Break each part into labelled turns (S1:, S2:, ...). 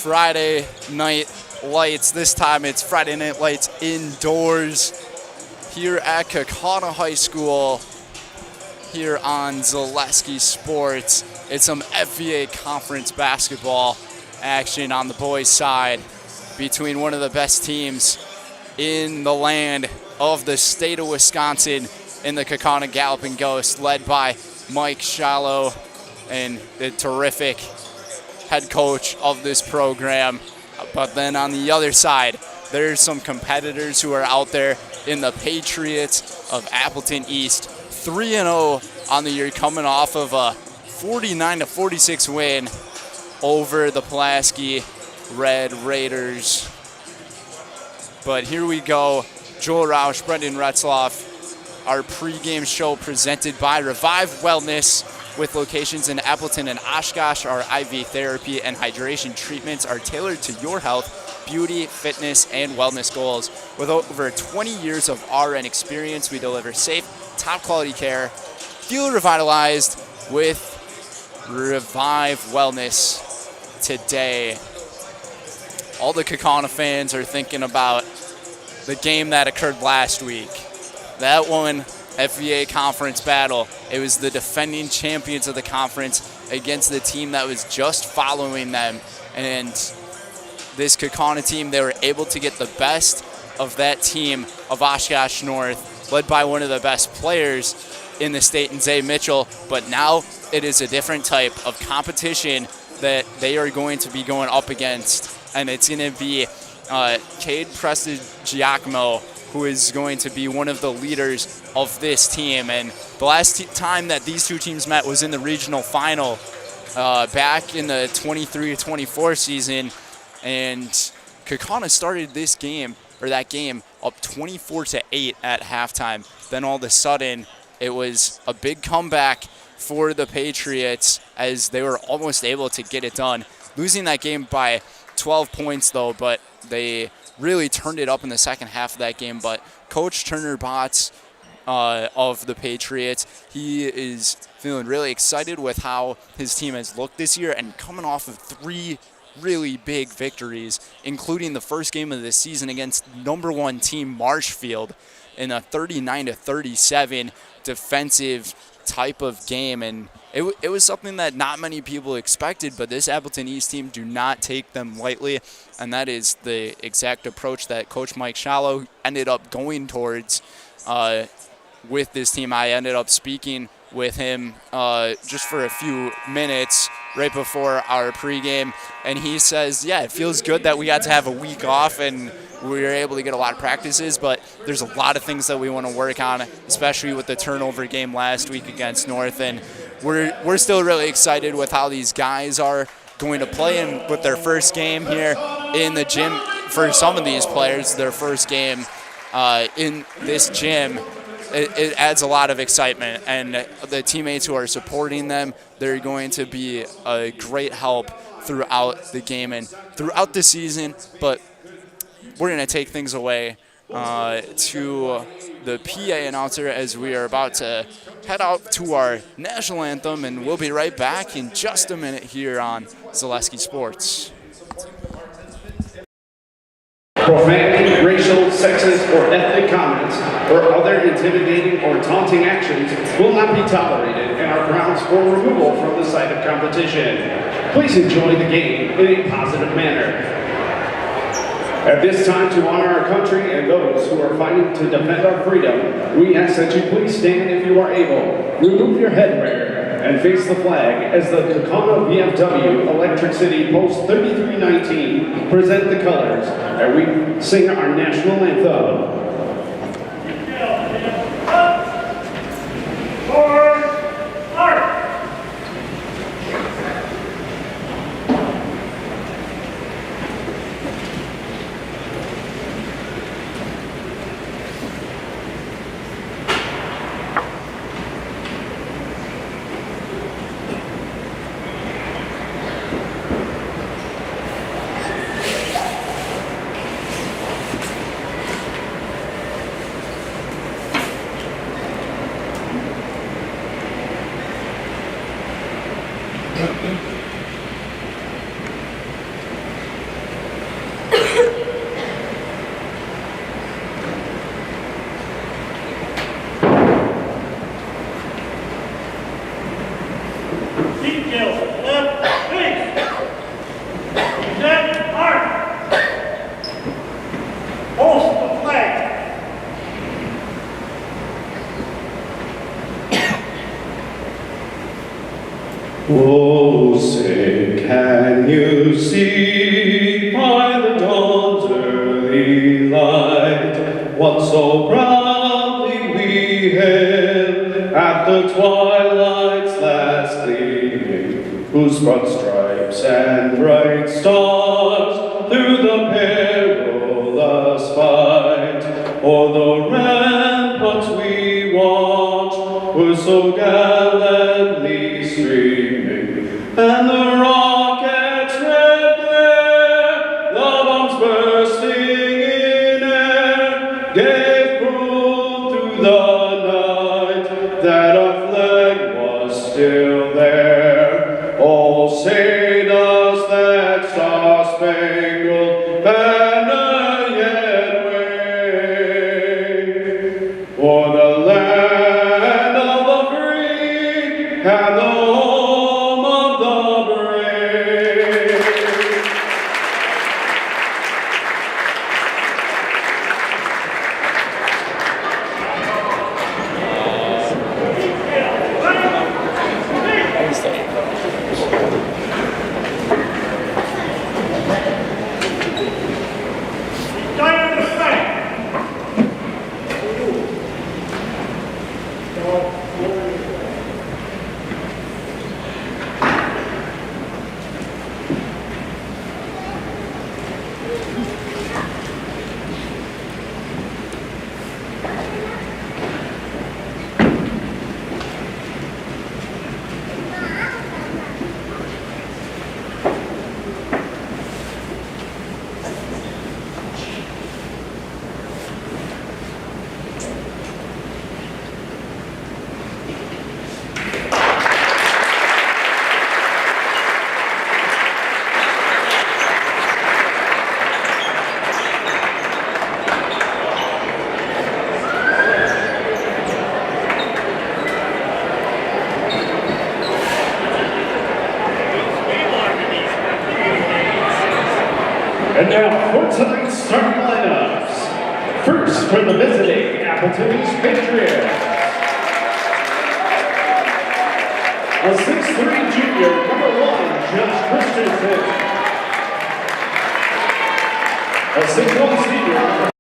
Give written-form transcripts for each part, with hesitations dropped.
S1: Friday Night Lights. This time it's Friday Night Lights indoors here at Kaukauna High School here on Zaleski Sports. It's some FVA conference basketball action on the boys' side between one of the best teams in the land of the state of Wisconsin in the Kaukauna Galloping Ghosts, led by Mike Shallow and the terrific head coach of this program. But then on the other side, there's some competitors who are out there in the Patriots of Appleton East, 3-0 on the year, coming off of a 49-46 win over the Pulaski Red Raiders. But here we go. Joel Roush, Brendan Retzloff, our pregame show presented by Revive Wellness, with locations in Appleton and Oshkosh. Our IV therapy and hydration treatments are tailored to your health, beauty, fitness, and wellness goals. With over 20 years of RN experience, we deliver safe, top-quality care. Feel revitalized with Revive Wellness today. All the Kaukauna fans are thinking about the game that occurred last week. That one, FVA conference battle. It was the defending champions of the conference against the team that was just following them. And this Kaukauna team, they were able to get the best of that team of Oshkosh North, led by one of the best players in the state, in Zay Mitchell. But now it is a different type of competition that they are going to be going up against. And it's going to be Cade Prestigiacomo, who is going to be one of the leaders of this team. And the last time that these two teams met was in the regional final back in the 23-24 season. And Kaukauna started that game up 24-8 at halftime. Then all of a sudden, it was a big comeback for the Patriots as they were almost able to get it done. Losing that game by 12 points, though, but they really turned it up in the second half of that game. But Coach Turner Botts of the Patriots, he is feeling really excited with how his team has looked this year, and coming off of 3 really big victories, including the first game of the season against number 1 team Marshfield in a 39-37 defensive type of game. And it was something that not many people expected, but this Appleton East team do not take them lightly, and that is the exact approach that Coach Mike Shallow ended up going towards with this team. I ended up speaking with him just for a few minutes right before our pregame, and he says, yeah, it feels good that we got to have a week off and we were able to get a lot of practices, but there's a lot of things that we want to work on, especially with the turnover game last week against North. And we're still really excited with how these guys are going to play, and with their first game here in the gym, for some of these players, their first game in this gym, it adds a lot of excitement. And the teammates who are supporting them, they're going to be a great help throughout the game and throughout the season. But we're going to take things away to the PA announcer as we are about to head out to our national anthem, and we'll be right back in just a minute here on Zaleski Sports.
S2: Profanity, racial, sexist, or ethnic comments, or other intimidating or taunting actions will not be tolerated and are grounds for removal from the site of competition. Please enjoy the game in a positive manner. At this time, to honor our country and those who are fighting to defend our freedom, we ask that you please stand if you are able, remove your headwear, and face the flag as the Kaukauna VFW Electric City Post 3319 present the colors, and we sing our national anthem. So proudly we hail at the twilight's last gleaming, whose broad stripes and bright stars through the perilous fight o'er the ramparts we watch were so gallantly streaming, and the rockets red glare, the bombs bursting in air, gave proof through the night that our flag was still there. Oh, say does that star-spangled banner yet wave for the land of the free and the home of the brave? And now for tonight's starting lineups. First for the visiting Appleton's Patriots. A 6'3" junior, number 1, Josh Christensen. A 6'1" senior.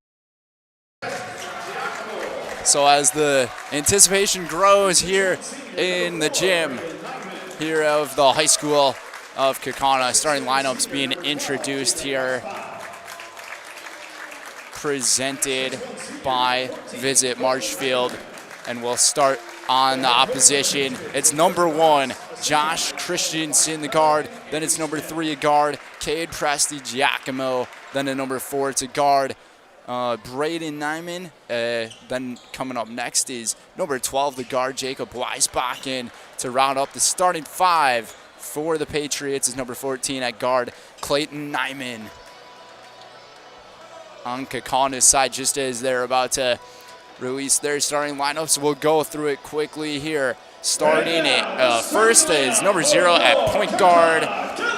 S1: So as the anticipation grows here in the gym here of the high school of Kaukauna, starting lineups being introduced here, presented by Visit Marshfield, and we'll start on the opposition. It's number 1, Josh Christensen, the guard. Then it's number 3, a guard, Cade Presti Giacomo. Then at number 4, it's a guard, Braden Nyman. Then coming up next is number 12, the guard, Jacob Weisbach. And to round up the starting 5 for the Patriots is number 14 at guard, Clayton Nyman. On Kaukauna's side, just as they're about to release their starting lineups, we'll go through it quickly here. Starting at first is number 0 at point guard,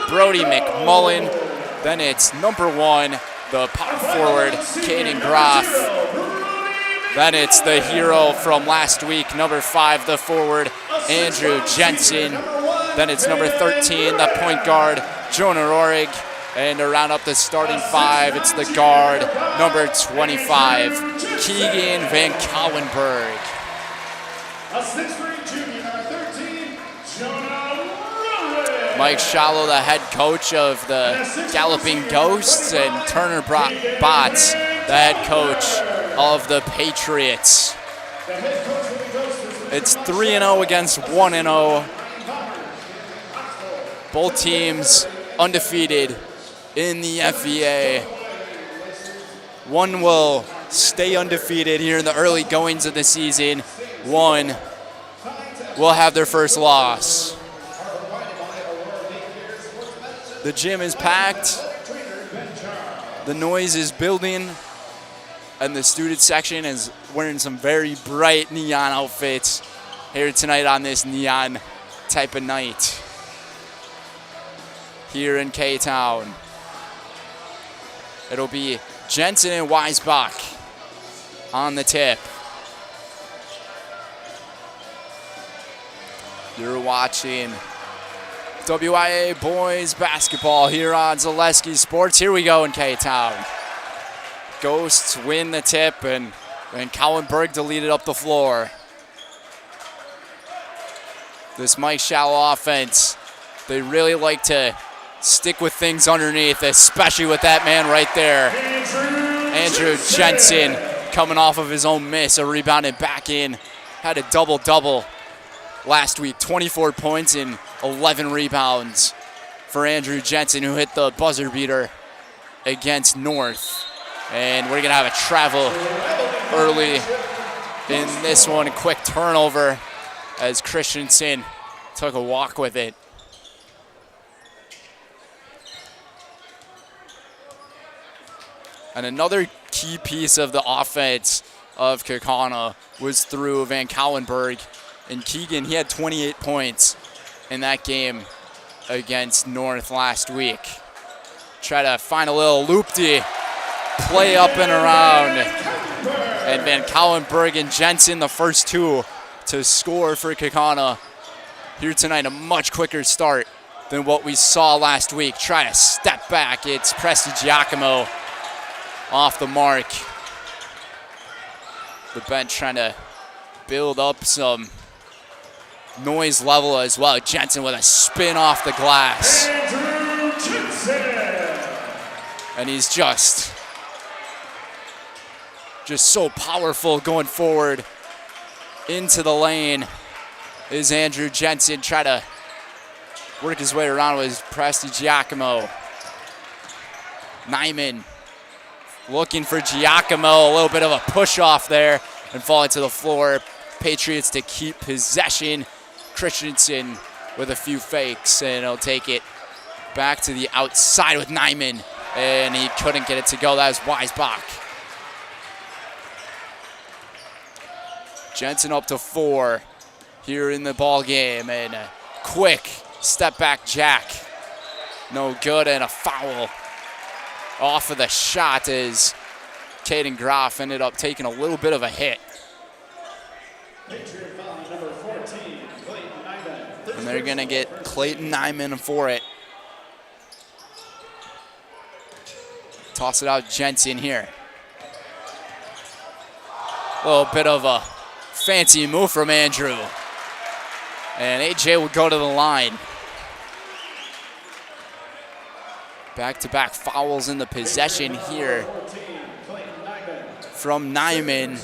S1: Brody McMullen. Then it's number 1, the power forward, Caden Groff. Then it's the hero from last week, number 5, the forward, Andrew Jensen. Then it's number 13, the point guard, Jonah Rorig. And to round up the starting 5, it's the guard, number 25, Keegan Van Cowenberg.
S2: A 6'3" junior, 13, Jonah Rorig.
S1: Mike Shallow, the head coach of the Galloping Ghosts, and Turner Botts, the head coach of the Patriots. It's 3-0 against 1-0. Both teams undefeated in the FVA. One will stay undefeated here in the early goings of the season. One will have their first loss. The gym is packed. The noise is building. And the student section is wearing some very bright neon outfits here tonight on this neon type of night here in K-Town. It'll be Jensen and Weisbach on the tip. You're watching WIAA boys basketball here on Zaleski Sports. Here we go in K-Town. Ghosts win the tip, and And Kaukauna to lead it up the floor. This Mike Shallow offense, they really like to stick with things underneath, especially with that man right there. Andrew Jensen coming off of his own miss, a rebound and back in. Had a double-double last week, 24 points and 11 rebounds for Andrew Jensen, who hit the buzzer beater against North. And we're gonna have a travel early in this one. Quick turnover as Christensen took a walk with it. And another key piece of the offense of Kaukauna was through Van Kaulenberg. And Keegan, he had 28 points in that game against North last week. Try to find a little loop-de play up and around. And Van Kaulenberg and Jensen, the first two to score for Kaukauna here tonight. A much quicker start than what we saw last week. Try to step back. It's Presti Giacomo off the mark. The bench trying to build up some noise level as well. Jensen with a spin off the glass.
S2: Andrew Jensen.
S1: And he's just so powerful going forward into the lane is Andrew Jensen. Try to work his way around with Presti Giacomo. Nyman looking for Giacomo, a little bit of a push off there and falling to the floor. Patriots to keep possession. Christensen with a few fakes, and he'll take it back to the outside with Nyman, and he couldn't get it to go. That was Weisbach. Jensen up to 4 here in the ball game, and a quick step back jack. No good, and a foul off of the shot as Caden Groff ended up taking a little bit of a hit. And they're gonna get Clayton Nyman for it. Toss it out Jensen here. A little bit of a fancy move from Andrew. And AJ will go to the line. Back-to-back fouls in the possession here from Nyman.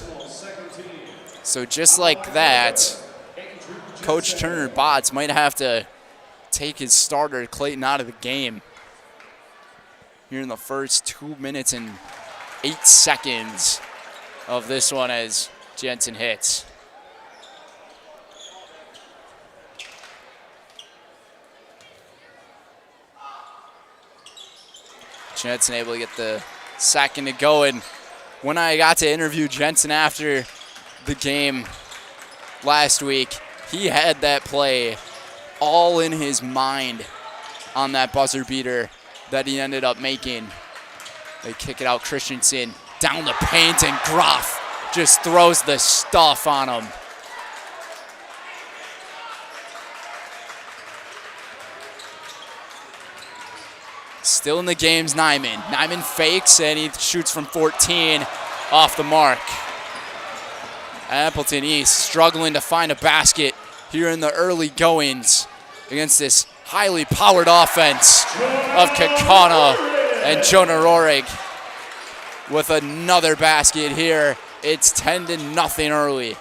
S1: So just like that, Coach Turner Botts might have to take his starter, Clayton, out of the game here in the first 2 minutes and 8 seconds of this one as Jensen hits. Jensen able to get the second to go. And when I got to interview Jensen after the game last week, he had that play all in his mind on that buzzer beater that he ended up making. They kick it out, Christensen down the paint, and Groff just throws the stuff on him. Still in the game's Nyman. Nyman fakes, and he shoots from 14 off the mark. Appleton East struggling to find a basket here in the early goings against this highly powered offense of Kaukauna, and Jonah Rohrig with another basket here. It's 10-0 early.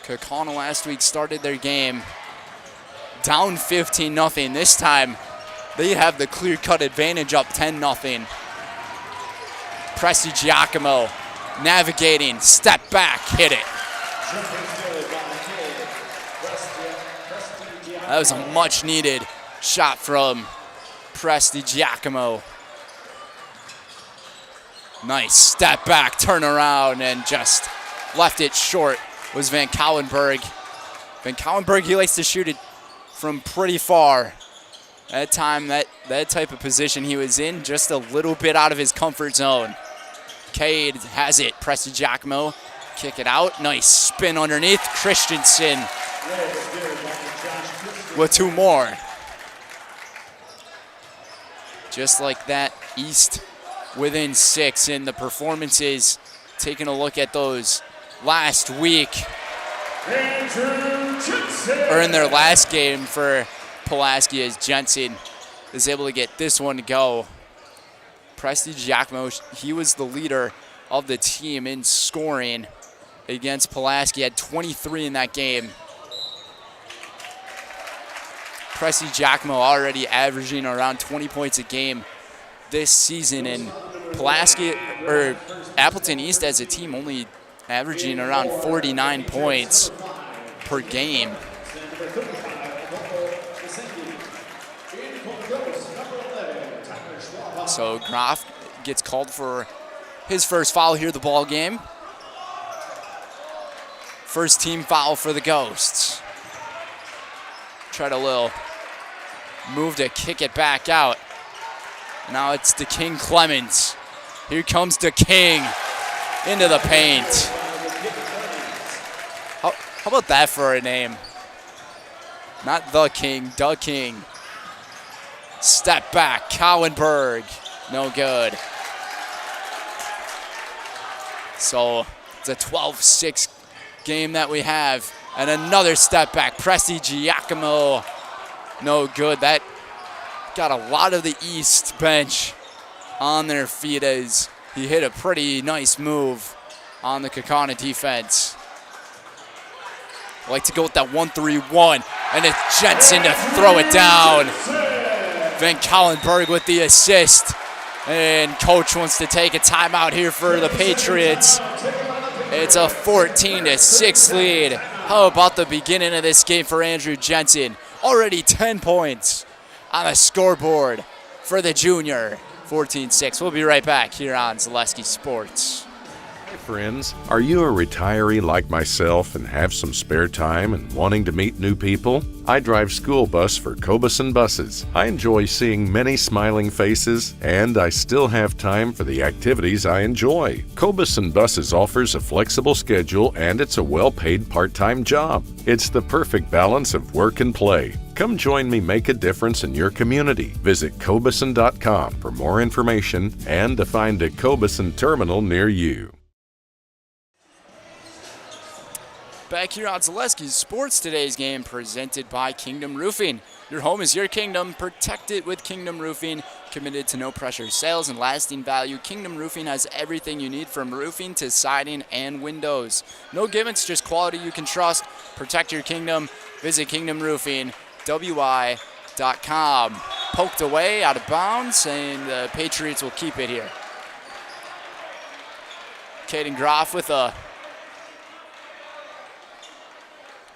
S1: Kaukauna last week started their game down 15-0. This time they have the clear-cut advantage, up 10-0. Presti Giacomo navigating, step back, hit it. That was a much-needed shot from Presti Giacomo. Nice step back, turn around, and just left it short was Van Kaulenberg. Van Kaulenberg, he likes to shoot it from pretty far. That time, that type of position he was in, just a little bit out of his comfort zone. Cade has it, Presti Giacomo, kick it out, nice spin underneath, Christensen with 2 more. Just like that, East within 6 in the performances. Taking a look at those last week, or in their last game for Pulaski, as Jensen is able to get this one to go. Prestige Yakimo, he was the leader of the team in scoring against Pulaski, had 23 in that game. Prestige Yakimo already averaging around 20 points a game this season, and Pulaski, or Appleton East as a team, only averaging around 49 points per game. So Groff gets called for his first foul here of the ball game. First team foul for the Ghosts. Tried a little move to kick it back out. Now it's DeKing Clemens. Here comes DeKing into the paint. How about that for a name? Not the King, DeKing. Step back, Cowenberg. No good. So it's a 12-6 game that we have. And another step back, Prestige Yakimo. No good. That got a lot of the East bench on their feet as he hit a pretty nice move on the Kaukauna defense. Like to go with that 1-3-1, and it's Jensen to throw it down. Van Collenberg with the assist, and coach wants to take a timeout here for the Patriots. It's a 14-6 lead. How about the beginning of this game for Andrew Jensen? Already 10 points on the scoreboard for the junior. 14-6. We'll be right back here on Zaleski Sports.
S3: Hi friends, are you a retiree like myself and have some spare time and wanting to meet new people? I drive school bus for Cobison Buses. I enjoy seeing many smiling faces, and I still have time for the activities I enjoy. Cobison Buses offers a flexible schedule, and it's a well-paid part-time job. It's the perfect balance of work and play. Come join me make a difference in your community. Visit Cobison.com for more information and to find a Cobison terminal near you.
S1: Back here on Zaleski Sports, today's game presented by Kingdom Roofing. Your home is your kingdom. Protect it with Kingdom Roofing. Committed to no pressure sales and lasting value, Kingdom Roofing has everything you need from roofing to siding and windows. No gimmicks, just quality you can trust. Protect your kingdom. Visit Kingdom Roofing, WIAA.com. Poked away, out of bounds, and the Patriots will keep it here. Caden Groff with a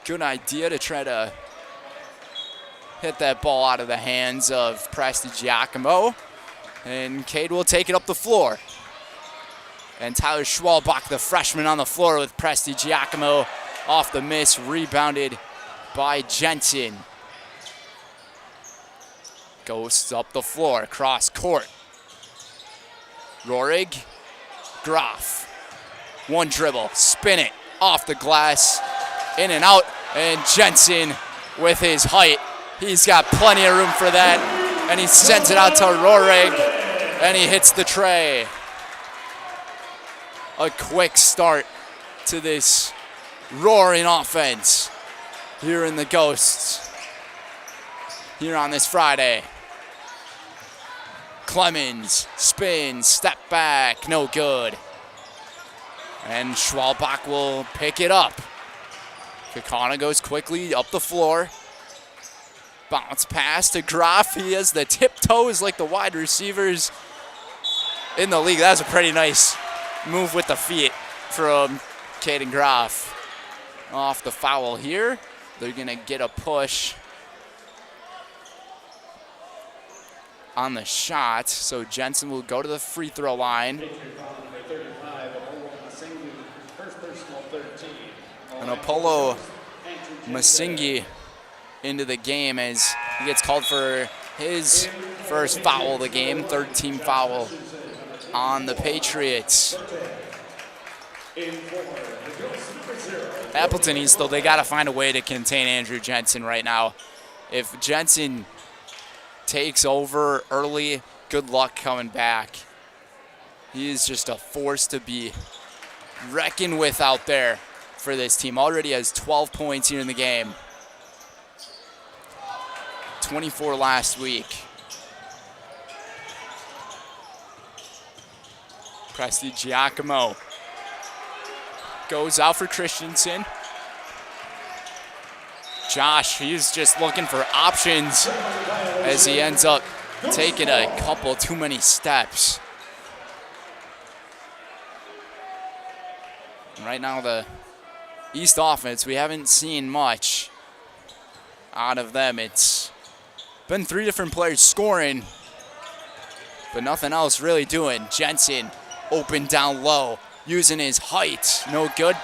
S1: good idea to try to hit that ball out of the hands of Prestige Yakimo. And Cade will take it up the floor. And Tyler Schwalbach, the freshman, on the floor with Prestige Yakimo off the miss, rebounded by Jensen. Goes up the floor, cross court. Rohrig, Groff. One dribble, spin it, off the glass, in and out, and Jensen with his height. He's got plenty of room for that, and he sends it out to Rohrig, and he hits the tray. A quick start to this roaring offense here in the Ghosts, here on this Friday. Clemens spins, step back, no good. And Schwalbach will pick it up. Kaukauna goes quickly up the floor. Bounce pass to Groff. He has the tiptoes like the wide receivers in the league. That was a pretty nice move with the feet from Caden Groff. Off the foul here. They're going to get a push on the shot. So Jensen will go to the free throw line. And Apollo Masingi into the game as he gets called for his first foul of the game, third team foul on the Patriots. Appleton East, though, they got to find a way to contain Andrew Jensen right now. If Jensen takes over early, good luck coming back. He is just a force to be reckoned with out there for this team. Already has 12 points here in the game. 24 last week. Presti Giacomo goes out for Christensen. Josh, he's just looking for options as he ends up taking a couple too many steps. And right now, the East offense, we haven't seen much out of them. It's been 3 different players scoring, but nothing else really doing. Jensen open down low, using his height. No good.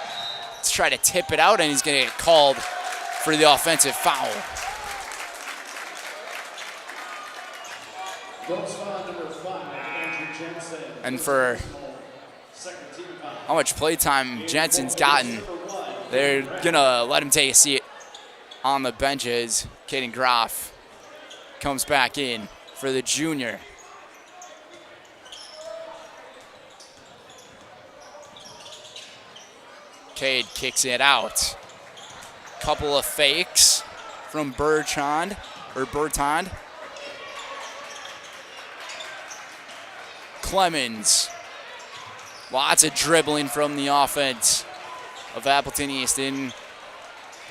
S1: Let's try to tip it out, and he's going to get called for the offensive foul. And for how much playtime Jensen's gotten, they're going to let him take a seat on the benches. Caden Groff comes back in for the junior. Cade kicks it out. Couple of fakes from Bertrand. Clemens. Lots of dribbling from the offense of Appleton East. In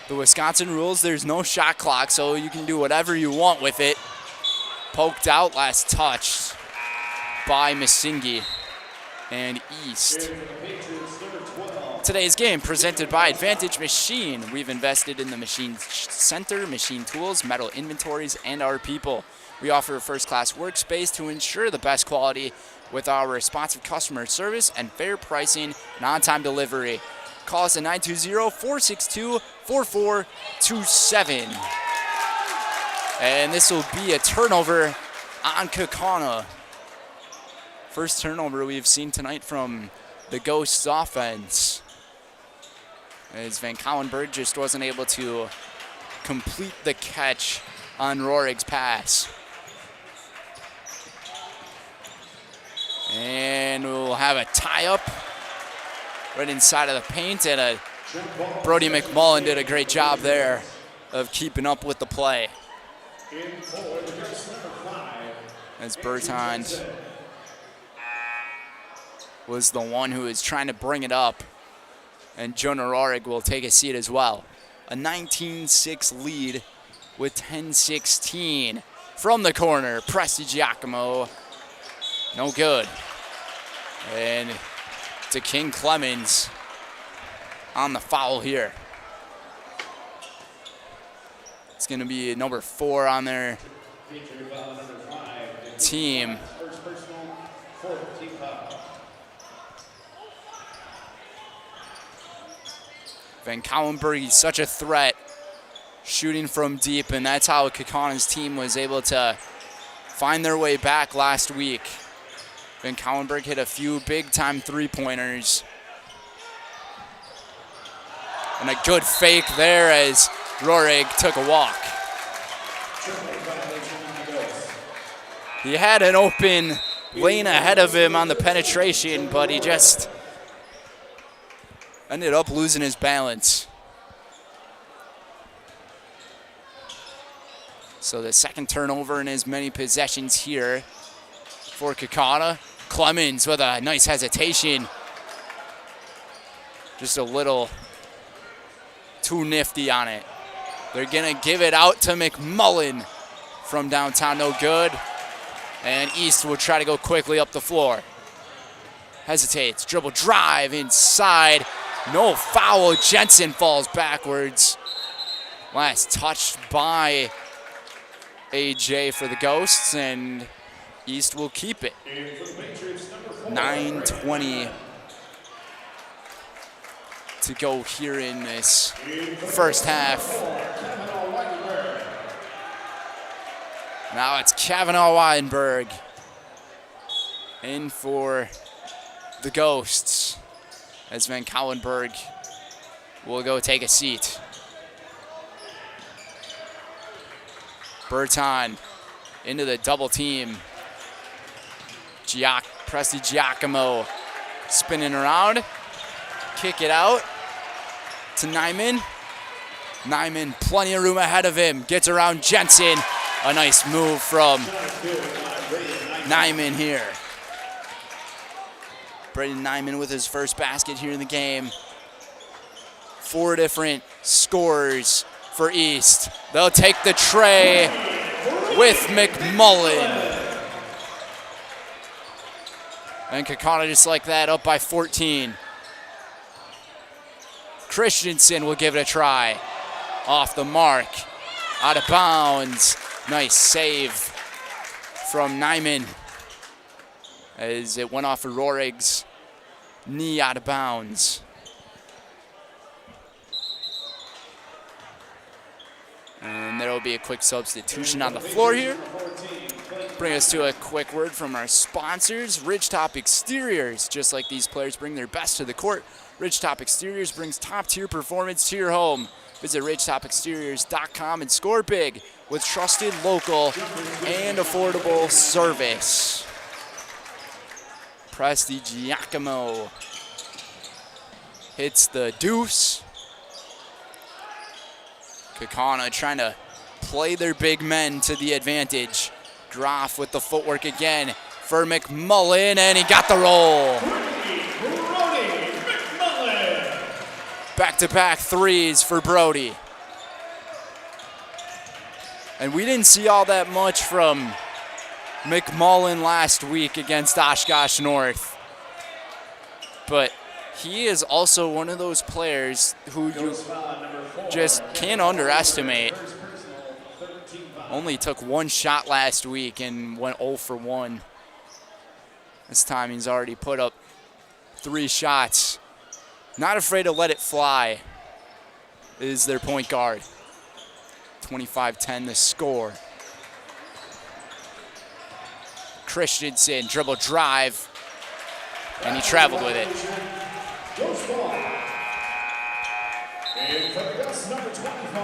S1: the Wisconsin rules, there's no shot clock, so you can do whatever you want with it. Poked out, last touch by Masingi and East. Today's game presented by Advantage Machine. We've invested in the machine center, machine tools, metal inventories, and our people. We offer a first-class workspace to ensure the best quality with our responsive customer service and fair pricing and on-time delivery. Call us at 920-462-4427. And this will be a turnover on Kaukauna. First turnover we've seen tonight from the Ghosts offense, as Van Cowenberg just wasn't able to complete the catch on Rorig's pass. And we'll have a tie-up right inside of the paint, and Brody McMullen did a great job there of keeping up with the play. As Bertrand was the one who was trying to bring it up, and Jonah Rorig will take a seat as well. A 19-6 lead with 10-16 from the corner. Presti Giacomo, no good. And to King Clemens on the foul here. It's going to be number 4 on their team. Van Cowenberg, he's such a threat, shooting from deep, and that's how Kaukauna's team was able to find their way back last week. Van Cowenberg hit a few big-time three-pointers. And a good fake there as Rorig took a walk. He had an open lane ahead of him on the penetration, but he just ended up losing his balance. So the second turnover in as many possessions here for Kaukauna. Clemens with a nice hesitation. Just a little too nifty on it. They're gonna give it out to McMullen from downtown, no good. And East will try to go quickly up the floor. Hesitates, dribble drive inside. No foul, Jensen falls backwards. Last touched by AJ for the Ghosts, and East will keep it. 9:20 to go here in this first half. Now it's Kavanaugh Weinberg in for the Ghosts, as Van Cowenberg will go take a seat. Berton into the double team. Prestigiacomo spinning around. Kick it out to Nyman. Nyman, plenty of room ahead of him. Gets around Jensen. A nice move from Nyman here. Braden Nyman with his first basket here in the game. 4 different scores for East. They'll take the tray with McMullen. And Kaukauna just like that, up by 14. Christensen will give it a try. Off the mark, out of bounds. Nice save from Nyman as it went off of Rorig's knee out of bounds. And there will be a quick substitution on the floor here. Bring us to a quick word from our sponsors, Ridgetop Exteriors. Just like these players bring their best to the court, Ridgetop Exteriors brings top-tier performance to your home. Visit ridgetopexteriors.com and score big with trusted, local, and affordable service. Prestigiacomo hits the deuce. Kaukauna trying to play their big men to the advantage. Groff with the footwork again for McMullen, and he got the roll. Back-to-back threes for Brody. And we didn't see all that much from McMullen last week against Oshkosh North. But he is also one of those players who you just can't underestimate. Only took 1 shot last week and went 0 for 1. This time he's already put up 3 shots. Not afraid to let it fly is their point guard. 25-10 the score. Christensen, dribble drive, and he traveled with it.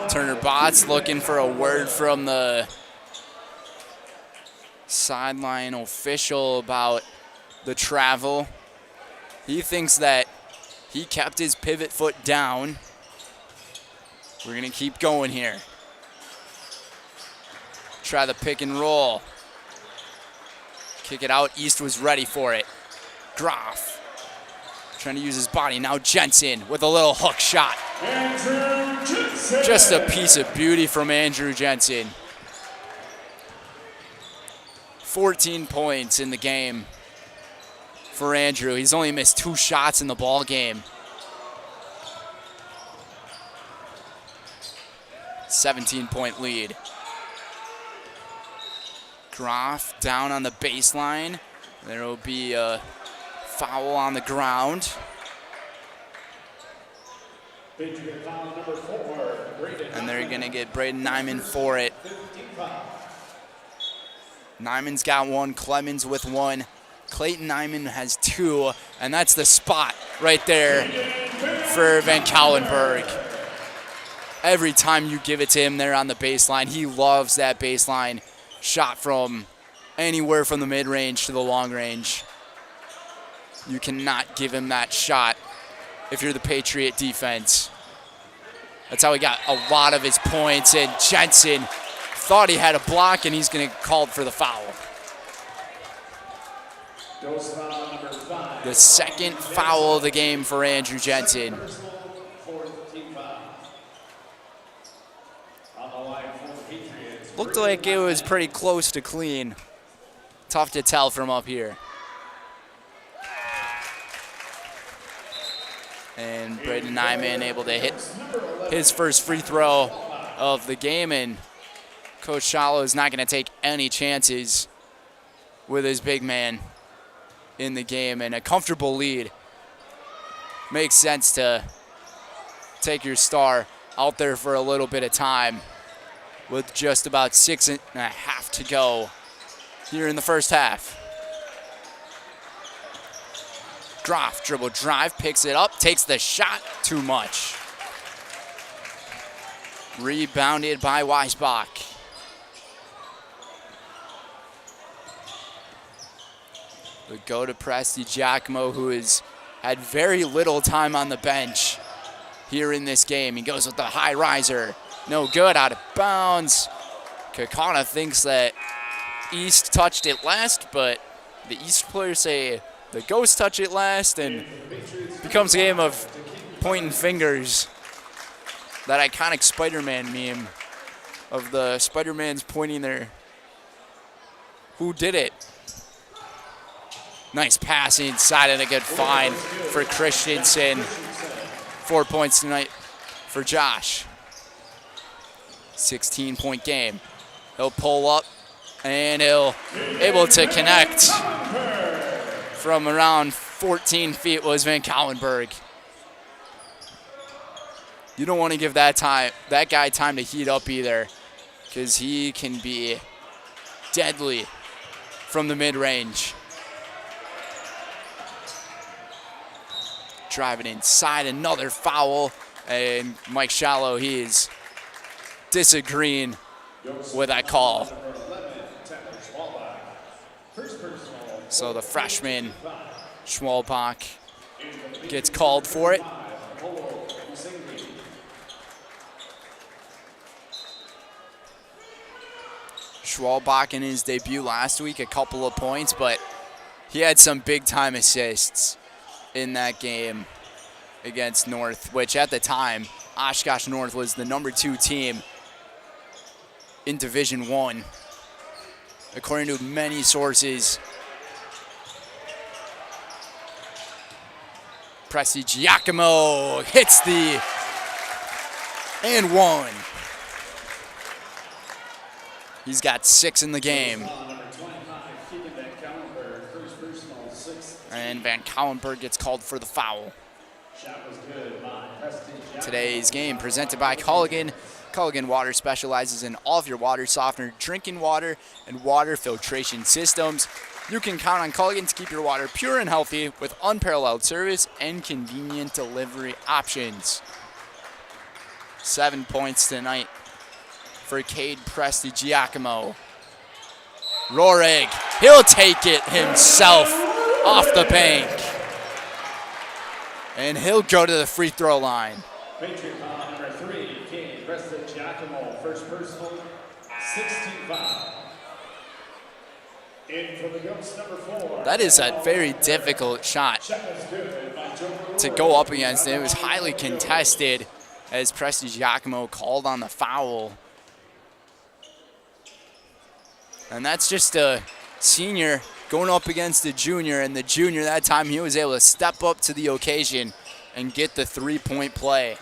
S1: Turner Botts looking for a word from the sideline official about the travel. He thinks that he kept his pivot foot down. We're gonna keep going here. Try the pick and roll. Kick it out, East was ready for it. Groff, trying to use his body. Now Jensen with a little hook shot. Just a piece of beauty from Andrew Jensen. 14 points in the game for Andrew. He's only missed 2 shots in the ball game. 17-point lead. Groff down on the baseline. There will be a foul on the ground. And they're going to get Braden Nyman for it. Nyman's got 1, Clemens with 1. Clayton Nyman has 2, and that's the spot right there for Van Caulenberg. Every time you give it to him there on the baseline, he loves that baseline shot from anywhere from the mid-range to the long range. You cannot give him that shot if you're the Patriot defense. That's how he got a lot of his points, and Jensen thought he had a block, and he's going to call for the foul. The second foul of the game for Andrew Jensen. Looked like it was pretty close to clean. Tough to tell from up here. And Braden Nyman able to hit his first free throw of the game, and Coach Shallow is not going to take any chances with his big man in the game, and a comfortable lead. Makes sense to take your star out there for a little bit of time with just about 6.5 to go here in the first half. Groff, dribble drive, picks it up, takes the shot, too much. Rebounded by Weisbach. But go to Presti Giacomo, who has had very little time on the bench here in this game. He goes with the high riser. No good, out of bounds. Kaukauna thinks that East touched it last, but the East players say the Ghost touch it last, and becomes a game of pointing fingers. That iconic Spider-Man meme of the Spider-Man's pointing their, who did it? Nice pass inside and a good find for Christensen. 4 points tonight for Josh. 16-point game. He'll pull up and he'll able to connect from around 14 feet was Van Cauwenberg. You don't want to give that guy time to heat up either, because he can be deadly from the mid-range. Driving inside, another foul, and Mike Shallow, he is disagreeing with that call. So the freshman, Schwalbach, gets called for it. Schwalbach in his debut last week, a couple of points, but he had some big-time assists in that game against North, which at the time, Oshkosh North was the #2 team in Division I, according to many sources. Presti Giacomo hits the and one. He's got 6 in the game. And Van Cauwenberg gets called for the foul. Today's game presented by Culligan. Culligan Water specializes in all of your water softener, drinking water, and water filtration systems. You can count on Culligan to keep your water pure and healthy with unparalleled service and convenient delivery options. 7 points tonight for Cade Presti Giacomo. Rohrig, he'll take it himself off the bank. And he'll go to the free throw line.
S2: Patriot foul number 3, Cade Presti Giacomo, first personal, 16 foul. In for the Ghosts, number 4.
S1: That is a very difficult shot to go up against. It was highly contested as Presti Giacomo called on the foul. And that's just a senior going up against a junior, and the junior that time, he was able to step up to the occasion and get the 3-point play.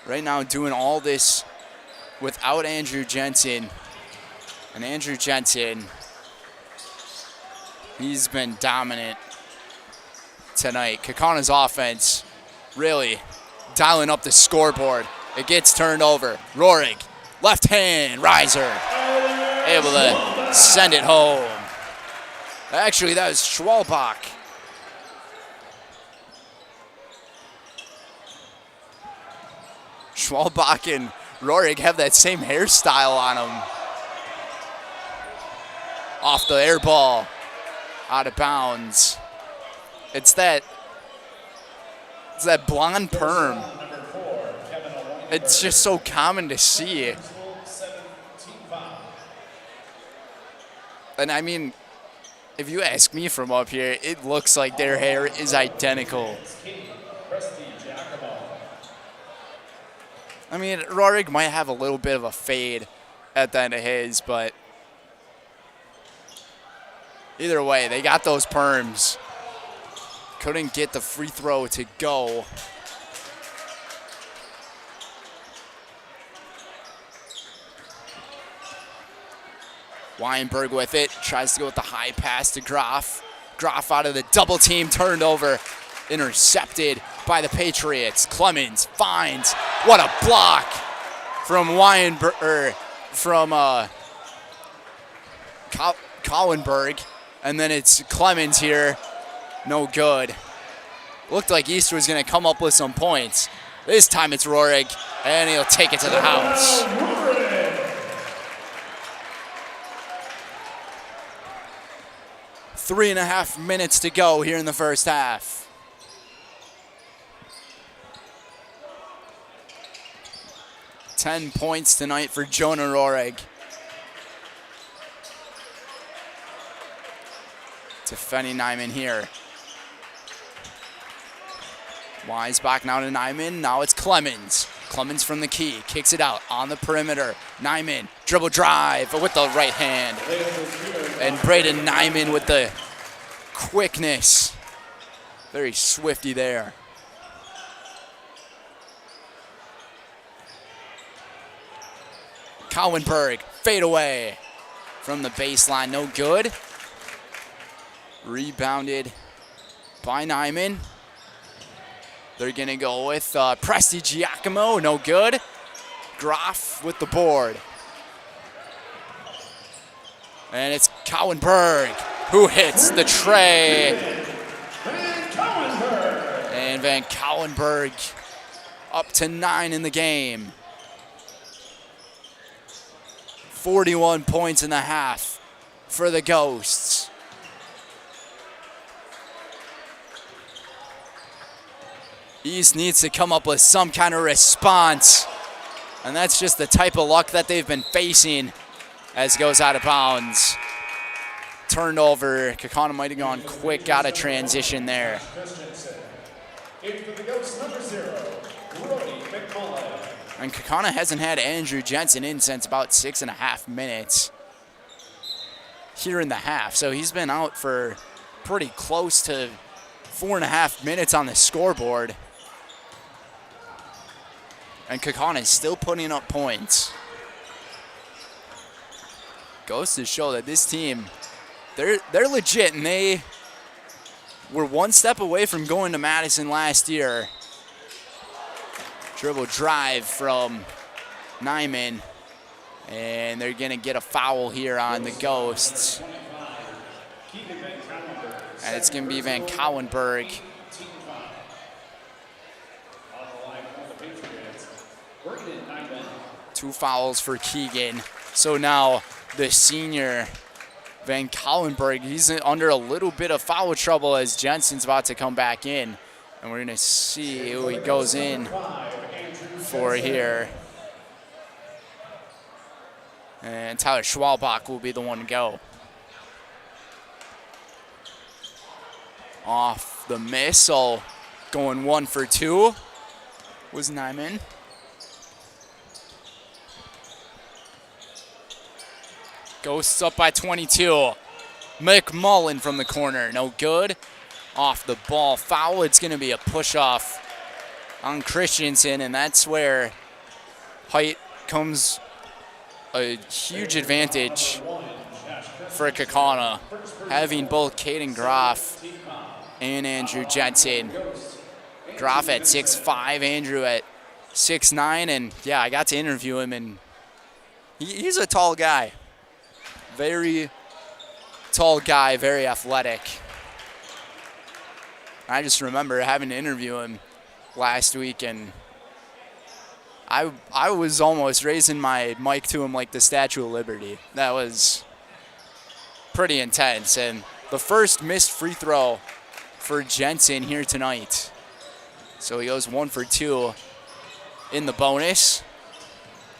S1: Right now doing all this without Andrew Jensen. And Andrew Jensen, he's been dominant tonight. Kaukauna's offense really dialing up the scoreboard. It gets turned over. Rohrig, left hand, riser, able to send it home. Actually, that was Schwalbach. Schwalbach and Rohrig have that same hairstyle on them. Off the air ball, out of bounds. It's that blonde perm. It's just so common to see. And I mean, if you ask me from up here, it looks like their hair is identical. I mean, Rohrig might have a little bit of a fade at the end of his, but either way, they got those perms. Couldn't get the free throw to go. Weinberg with it, tries to go with the high pass to Groff. Groff out of the double team, turned over, intercepted by the Patriots. Clemens finds, what a block from Weinberg, from Cauwenberg. And then it's Clemens here, no good. Looked like East was gonna come up with some points. This time it's Rohrig, and he'll take it to the house. 3.5 minutes to go here in the first half. $10 points tonight for Jonah Rohrig. Defending Nyman here. Wise back now to Nyman. Now it's Clemens. Clemens from the key. Kicks it out on the perimeter. Nyman, dribble drive with the right hand. And Braden Nyman with the quickness. Very swifty there. Cowenberg, fade away from the baseline. No good. Rebounded by Nyman. They're going to go with Presti Giacomo. No good. Groff with the board. And it's Cowenberg who hits the tray. And Van Cowenberg up to 9 in the game. 41 points in the half for the Ghosts. East needs to come up with some kind of response. And that's just the type of luck that they've been facing as it goes out of bounds. Turned over. Kaukauna might have gone quick out of transition there. And Kaukauna hasn't had Andrew Jensen in since about 6.5 minutes here in the half. So he's been out for pretty close to 4.5 minutes on the scoreboard. And Kaukauna is still putting up points. Goes to show that this team, they're legit, and they were one step away from going to Madison last year. Dribble drive from Nyman, and they're going to get a foul here on the Ghosts. And it's going to be Van Cowenberg. Two fouls for Keegan. So now the senior Van Cowenberg, he's under a little bit of foul trouble as Jensen's about to come back in. And we're going to see who he goes in for here. And Tyler Schwalbach will be the one to go. Off the miss, so going 1 for 2 was Nyman. Ghosts up by 22. McMullen from the corner, no good. Off the ball, foul. It's going to be a push-off on Christensen, and that's where height comes a huge advantage for Kaukauna, having both Caden Groff and Andrew Jensen. Groff at 6'5", Andrew at 6'9", and yeah, I got to interview him, and he's a tall guy. Very tall guy, very athletic. I just remember having to interview him last week, and I was almost raising my mic to him like the Statue of Liberty. That was pretty intense. And the first missed free throw for Jensen here tonight. So he goes 1 for 2 in the bonus.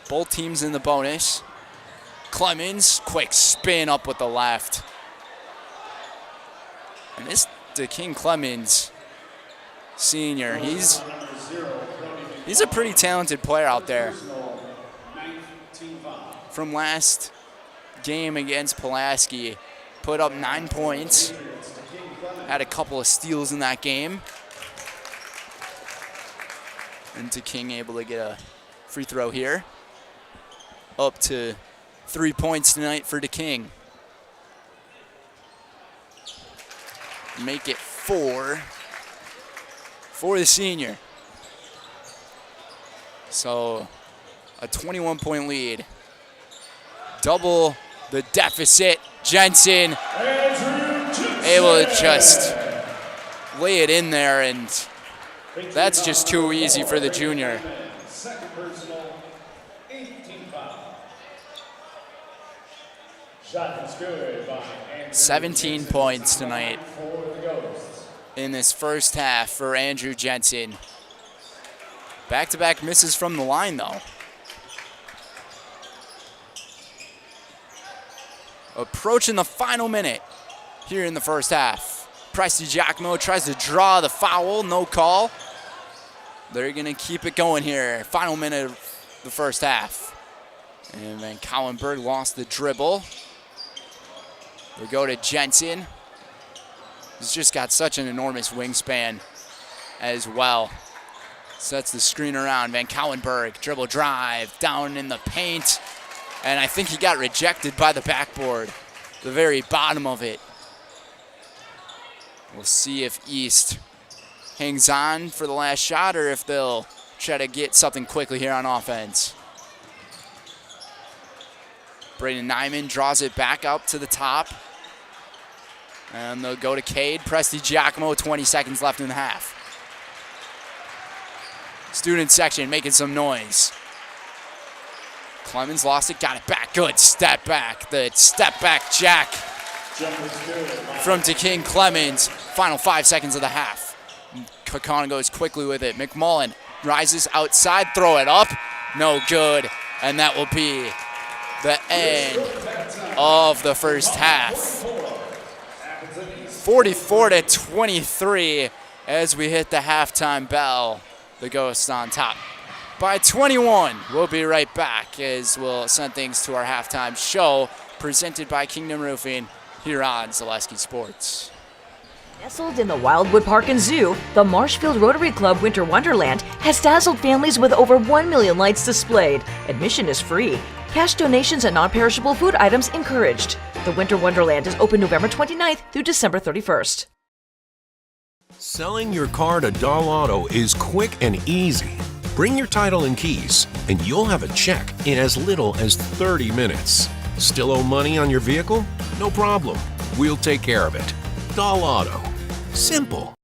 S1: Both teams in the bonus. Clemens, quick spin up with the left. And this King Clemens, senior, he's a pretty talented player out there. From last game against Pulaski, put up 9 points, had a couple of steals in that game. And King able to get a free throw here. Up to 3 points tonight for King. Make it 4 for the senior. So a 21-point lead. Double the deficit. Jensen able to just lay it in there, and that's just too easy for the junior. 17 points tonight in this first half for Andrew Jensen. Back-to-back misses from the line, though. Approaching the final minute here in the first half. Presti Giacomo tries to draw the foul, no call. They're gonna keep it going here. Final minute of the first half. And then Collenberg lost the dribble. They go to Jensen. He's just got such an enormous wingspan as well. Sets the screen around. Van Kauenberg, dribble drive, down in the paint. And I think he got rejected by the backboard, the very bottom of it. We'll see if East hangs on for the last shot or if they'll try to get something quickly here on offense. Braden Nyman draws it back up to the top. And they'll go to Cade. Presti Giacomo, 20 seconds left in the half. Student section making some noise. Clemens lost it, got it back. Good step back. The step back jack from King Clemens. Final 5 seconds of the half. Kaukauna goes quickly with it. McMullen rises outside, throw it up. No good. And that will be the end of the first half. 44-23 as we hit the halftime bell. The Ghosts on top by 21. We'll be right back as we'll send things to our halftime show presented by Kingdom Roofing here on Zaleski Sports.
S4: Nestled in the Wildwood Park and Zoo, the Marshfield Rotary Club Winter Wonderland has dazzled families with over 1 million lights displayed. Admission is free. Cash donations and non-perishable food items encouraged. The Winter Wonderland is open November 29th through December 31st.
S5: Selling your car to Dahl Auto is quick and easy. Bring your title and keys, and you'll have a check in as little as 30 minutes. Still owe money on your vehicle? No problem. We'll take care of it. Dahl Auto. Simple.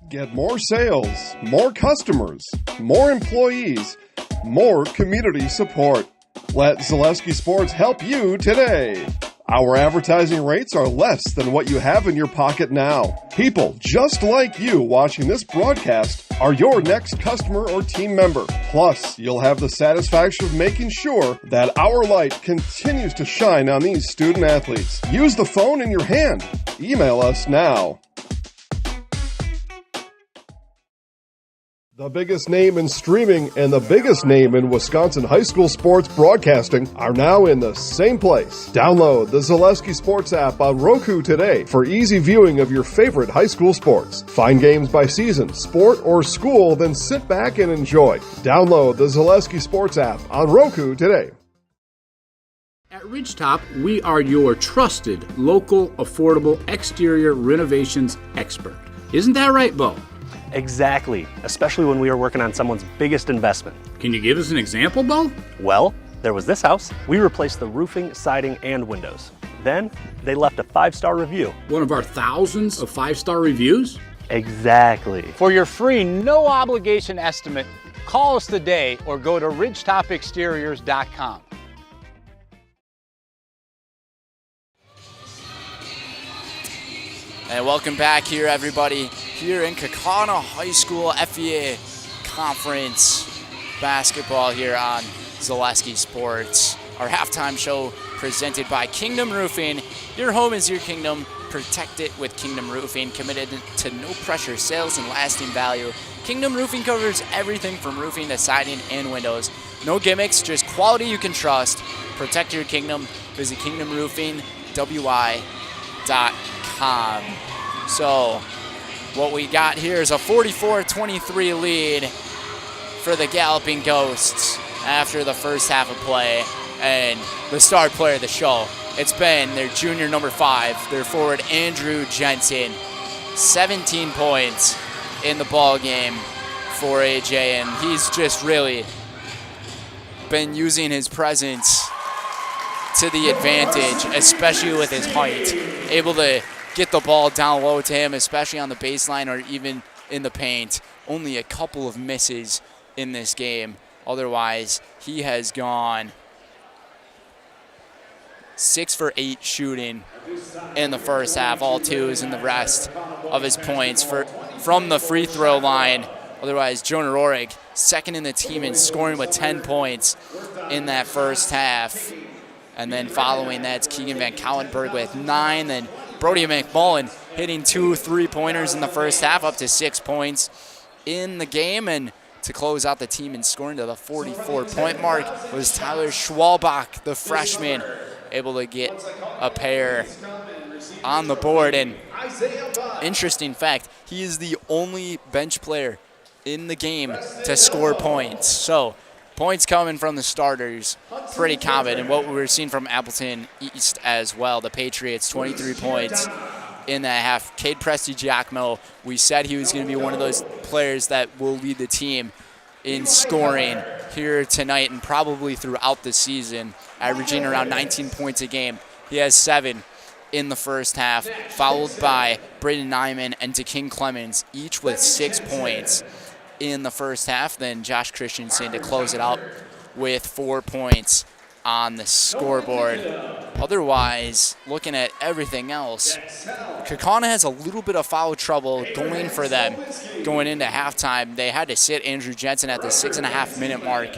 S6: Get more sales, more customers, more employees, more community support. Let Zaleski Sports help you today. Our advertising rates are less than what you have in your pocket now. People just like you watching this broadcast are your next customer or team member. Plus, you'll have the satisfaction of making sure that our light continues to shine on these student athletes. Use the phone in your hand. Email us now. The biggest name in streaming and the biggest name in Wisconsin high school sports broadcasting are now in the same place. Download the Zaleski Sports app on Roku today for easy viewing of your favorite high school sports. Find games by season, sport, or school, then sit back and enjoy. Download the Zaleski Sports app on Roku today.
S7: At Ridgetop, we are your trusted, local, affordable exterior renovations expert. Isn't that right, Bo?
S8: Exactly, especially when we are working on someone's biggest investment.
S7: Can you give us an example, Bo?
S8: Well, there was this house. We replaced the roofing, siding, and windows. Then, they left a 5-star review.
S7: One of our thousands of 5-star reviews?
S8: Exactly.
S9: For your free, no-obligation estimate, call us today or go to ridgetopexteriors.com.
S1: And welcome back here, everybody, here in Kaukauna High School FEA Conference basketball here on Zaleski Sports. Our halftime show presented by Kingdom Roofing. Your home is your kingdom. Protect it with Kingdom Roofing. Committed to no-pressure sales and lasting value. Kingdom Roofing covers everything from roofing to siding and windows. No gimmicks, just quality you can trust. Protect your kingdom. Visit kingdomroofing.wi.com. So what we got here is a 44-23 lead for the Galloping Ghosts after the first half of play. And the star player of the show, it's been their junior number 5, their forward Andrew Jensen. 17 points in the ball game for AJ, and he's just really been using his presence to the advantage, especially with his height. Able to get the ball down low to him, especially on the baseline or even in the paint. Only a couple of misses in this game. Otherwise, he has gone 6 for 8 shooting in the first half, all twos, and the rest of his points from the free throw line. Otherwise, Jonah Rohrig, second in the team in scoring with 10 points in that first half. And then following that's Keegan Van Cowenberg with 9. Then Brody McMullen hitting 2 3-pointers in the first half, up to 6 points in the game. And to close out the team in scoring to the 44-point mark was Tyler Schwalbach, the freshman, able to get a pair on the board. And interesting fact, he is the only bench player in the game to score points. So points coming from the starters, pretty common. And what we were seeing from Appleton East as well, the Patriots, 23 points in that half. Cade Prestigiacomo, we said he was going to be one of those players that will lead the team in scoring here tonight and probably throughout the season, averaging around 19 points a game. He has 7 in the first half, followed by Braden Nyman and DeKing Clemens, each with 6 points in the first half. Then Josh Christensen to close it out with 4 points on the scoreboard. Otherwise, looking at everything else, Kaukauna has a little bit of foul trouble going for them going into halftime. They had to sit Andrew Jensen at the 6.5-minute mark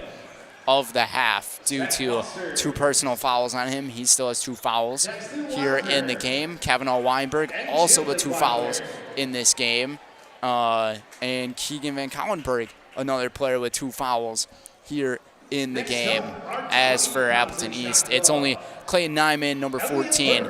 S1: of the half due to 2 personal fouls on him. He still has 2 fouls here in the game. Kavanaugh Weinberg also with 2 fouls in this game. And Keegan Van Cowenberg, another player with 2 fouls here in the game. As for Appleton East, it's only Clayton Nyman, number 14,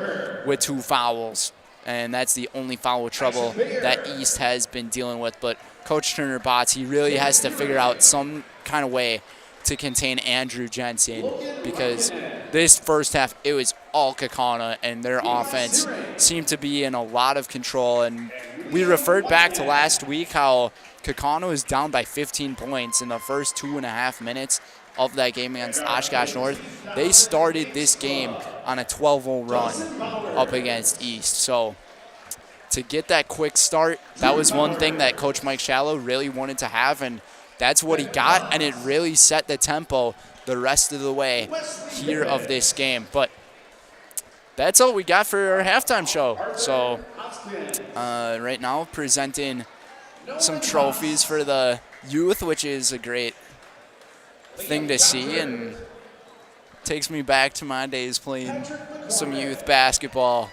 S1: with 2 fouls. And that's the only foul trouble that East has been dealing with. But Coach Turner Botts, he really has to figure out some kind of way to contain Andrew Jensen, because this first half, it was all Kaukauna, and their offense seemed to be in a lot of control. And we referred back to last week how Kaukauna was down by 15 points in the first 2.5 minutes of that game against Oshkosh North. They started this game on a 12-0 run up against East. So to get that quick start, that was one thing that Coach Mike Shallow really wanted to have, and that's what he got, and it really set the tempo the rest of the way here of this game. But that's all we got for our halftime show. So right now, presenting some trophies for the youth, which is a great thing to see, and takes me back to my days playing some youth basketball.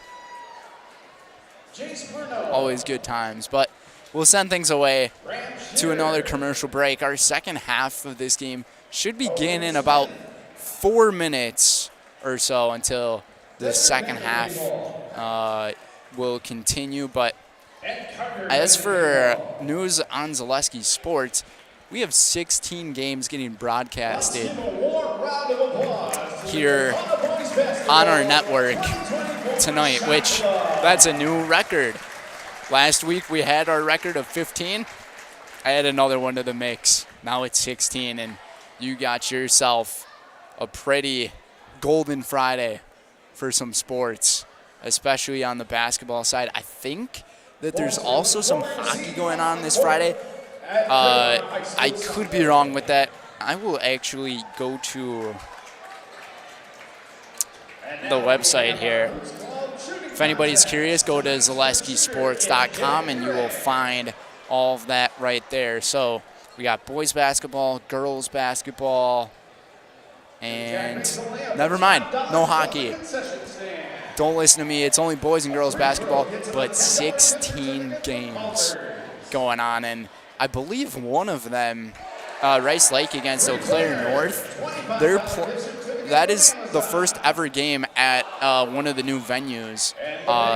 S1: Always good times. But we'll send things away to another commercial break. Our second half of this game should begin in about 4 minutes or so until the second half will continue. But as for news on Zaleski Sports, we have 16 games getting broadcasted here on our network tonight, which that's a new record. Last week we had our record of 15. I had another one to the mix. Now it's 16, and you got yourself a pretty golden Friday for some sports, especially on the basketball side. I think that there's also some hockey going on this Friday. I could be wrong with that. I will actually go to the website here. If anybody's curious, go to ZaleskiSports.com and you will find all of that right there. So we got boys basketball, girls basketball, and never mind, no hockey. Don't listen to me. It's only boys and girls basketball, but 16 games going on. And I believe one of them, Rice Lake against Eau Claire North, that is the first ever game at one of the new venues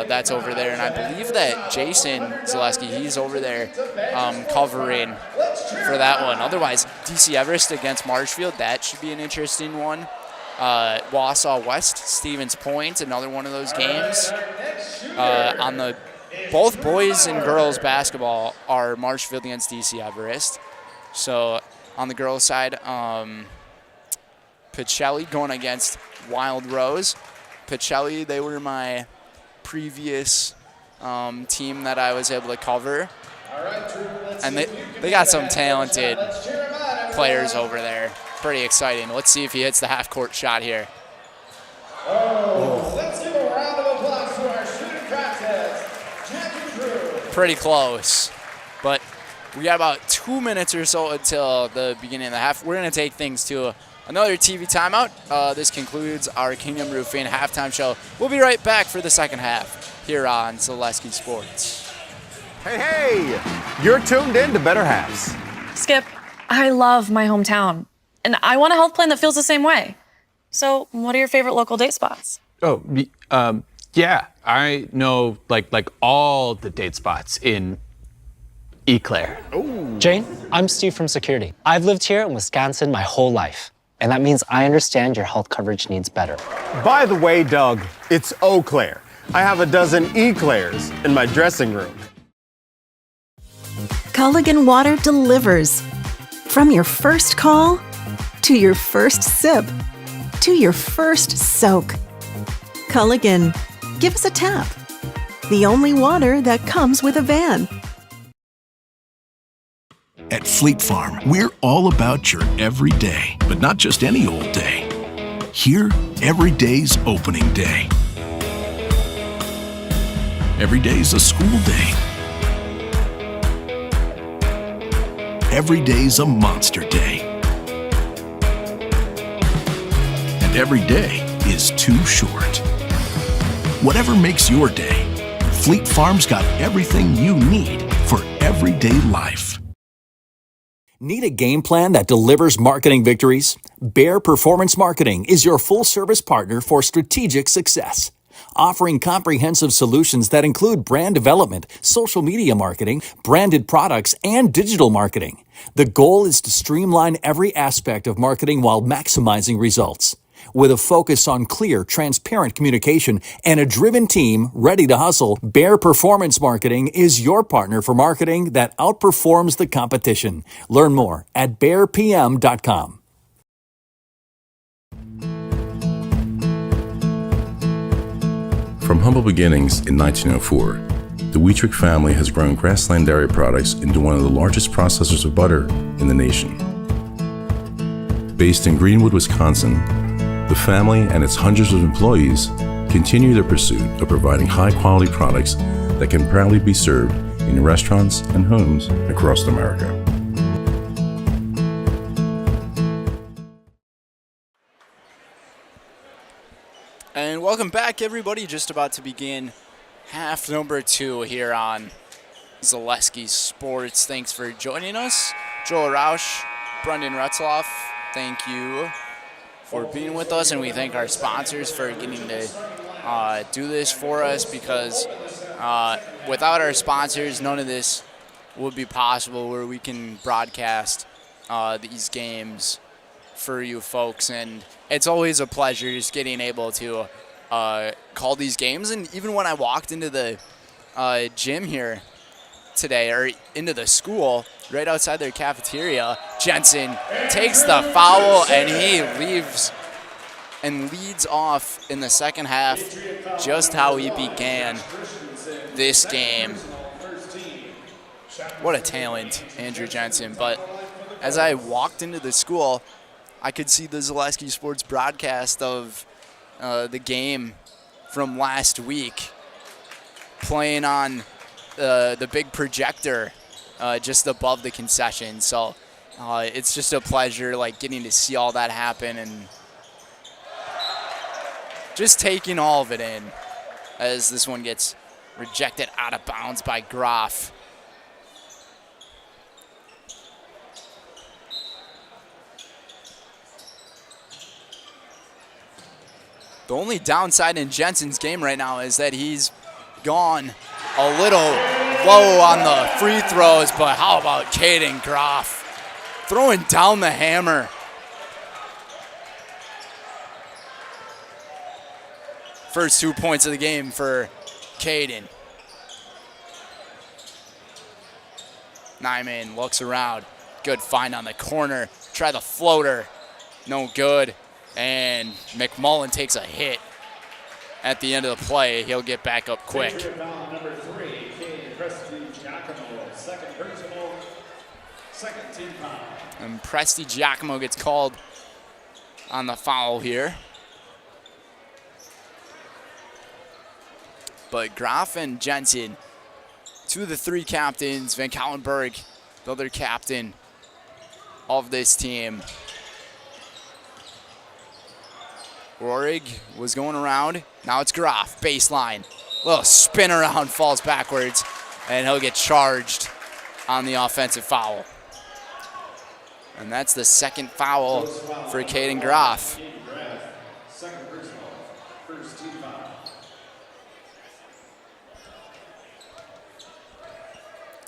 S1: that's over there. And I believe that Jason Zaleski, he's over there covering for that one. Otherwise, DC Everest against Marshfield, that should be an interesting one. Wausau West, Stevens Point, another one of those games. On the both boys and girls basketball are Marshfield against DC Everest. So on the girls side, Pacelli going against Wild Rose. Pacelli, they were my previous team that I was able to cover. And they got some talented players over there. Pretty exciting. Let's see if he hits the half-court shot here. Oh. pretty close. But we got about 2 minutes or so until the beginning of the half. We're going to take things to another TV timeout. This concludes our Kingdom Roofing halftime show. We'll be right back for the second half here on Zaleski Sports.
S10: Hey, you're tuned in to Better Halves.
S11: Skip, I love my hometown, and I want a health plan that feels the same way. So, what are your favorite local date spots?
S12: Oh, yeah, I know like all the date spots in Eclair.
S13: Jane, I'm Steve from security. I've lived here in Wisconsin my whole life, and that means I understand your health coverage needs better.
S10: By the way, Doug, it's Eau Claire. I have a dozen Eclairs in my dressing room.
S14: Culligan Water delivers. From your first call, to your first sip, to your first soak. Culligan, give us a tap. The only water that comes with a van.
S15: At Fleet Farm, we're all about your everyday, but not just any old day. Here, every day's opening day. Every day's a school day. Every day's a monster day. And every day is too short. Whatever makes your day, Fleet Farm's got everything you need for everyday life.
S16: Need a game plan that delivers marketing victories? Bear Performance Marketing is your full-service partner for strategic success. Offering comprehensive solutions that include brand development, social media marketing, branded products, and digital marketing. The goal is to streamline every aspect of marketing while maximizing results. With a focus on clear, transparent communication and a driven team ready to hustle, Bear Performance Marketing is your partner for marketing that outperforms the competition. Learn more at bearpm.com.
S17: From humble beginnings in 1904, the Wheatrick family has grown Grassland Dairy Products into one of the largest processors of butter in the nation. Based in Greenwood, Wisconsin, the family and its hundreds of employees continue their pursuit of providing high-quality products that can proudly be served in restaurants and homes across America.
S1: And welcome back, everybody. Just about to begin half number 2 here on Zaleski Sports. Thanks for joining us. Joel Rausch, Brendan Retzloff, thank you for being with us, and we thank our sponsors for getting to do this for us, because without our sponsors, none of this would be possible, where we can broadcast these games for you folks. And it's always a pleasure just getting able to call these games. And even when I walked into the gym here today, or into the school right outside their cafeteria, Jensen takes the foul and he leaves and leads off in the second half just how he began this game. What a talent, Andrew Jensen. But as I walked into the school, I could see the Zaleski Sports broadcast of the game from last week playing on the big projector just above the concession. So it's just a pleasure, like, getting to see all that happen and just taking all of it in as this one gets rejected out of bounds by Groff. The only downside in Jensen's game right now is that he's gone a little low on the free throws, but how about Caden Groff throwing down the hammer? First 2 points of the game for Caden. Nyman looks around. Good find on the corner. Try the floater. No good. And McMullen takes a hit at the end of the play. He'll get back up quick.
S2: Number 3, Presti Giacomo, second personal, second team foul.
S1: And Presti Giacomo gets called on the foul here. But Groff and Jensen Two of the three captains, Van Kauwenberg, the other captain of this team. Rohrig was going around. Now it's Graf, baseline. Little spin around, falls backwards, and he'll get charged on the offensive foul. And that's the second foul for Caden Graf.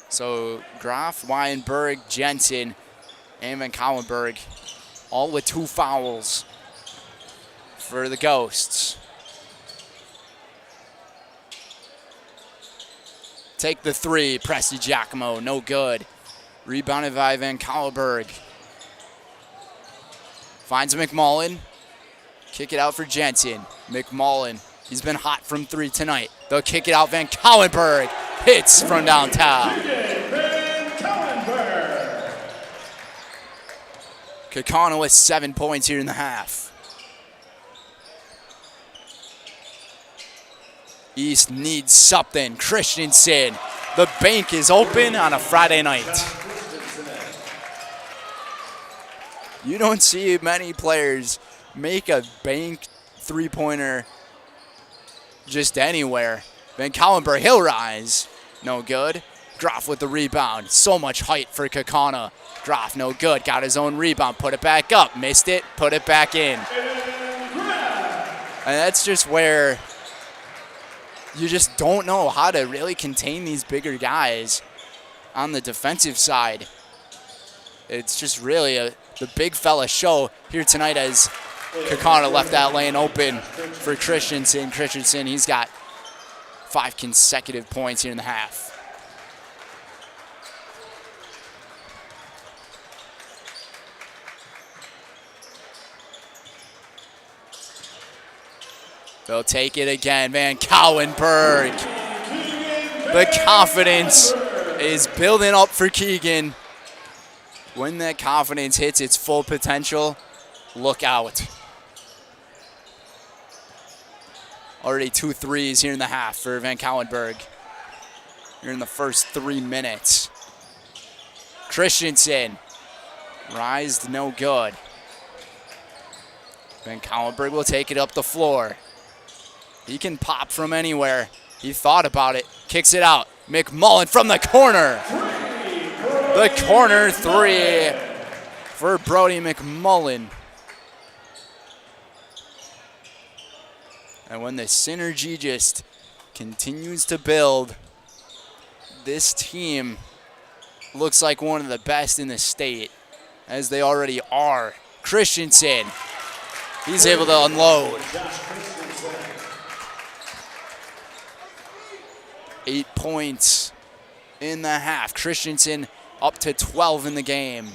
S1: So Graf, Weinberg, Jensen, and Van Kauwenberg, all with 2 fouls for the Ghosts. Take the 3, Presti Giacomo, no good. Rebounded by Van Kauwenberg. Finds McMullen. Kick it out for Jensen. McMullen, he's been hot from 3 tonight. They'll kick it out. Van Kauwenberg hits from downtown. Kaukauna with 7 points here in the half. East needs something. Christensen. The bank is open on a Friday night. You don't see many players make a bank three-pointer just anywhere. Van Kauwenberg, he'll rise. No good. Graf with the rebound. So much height for Kaukauna. Graf, no good. Got his own rebound. Put it back up. Missed it. Put it back in. And that's just where you just don't know how to really contain these bigger guys on the defensive side. It's just really the big fella show here tonight as Kaukauna left that lane open for Christensen. Christensen, he's got 5 consecutive points here in the half. They'll take it again. Van Kauwenberg. The confidence is building up for Keegan. When that confidence hits its full potential, look out. Already 2 threes here in the half for Van Kauwenberg. Here in the first 3 minutes. Christensen. Rised, no good. Van Kauwenberg will take it up the floor. He can pop from anywhere. He thought about it. Kicks it out. McMullen from the corner. The corner 3 for Brody McMullen. And when the synergy just continues to build, this team looks like one of the best in the state, as they already are. Christensen, he's able to unload. 8 points in the half. Christensen up to 12 in the game.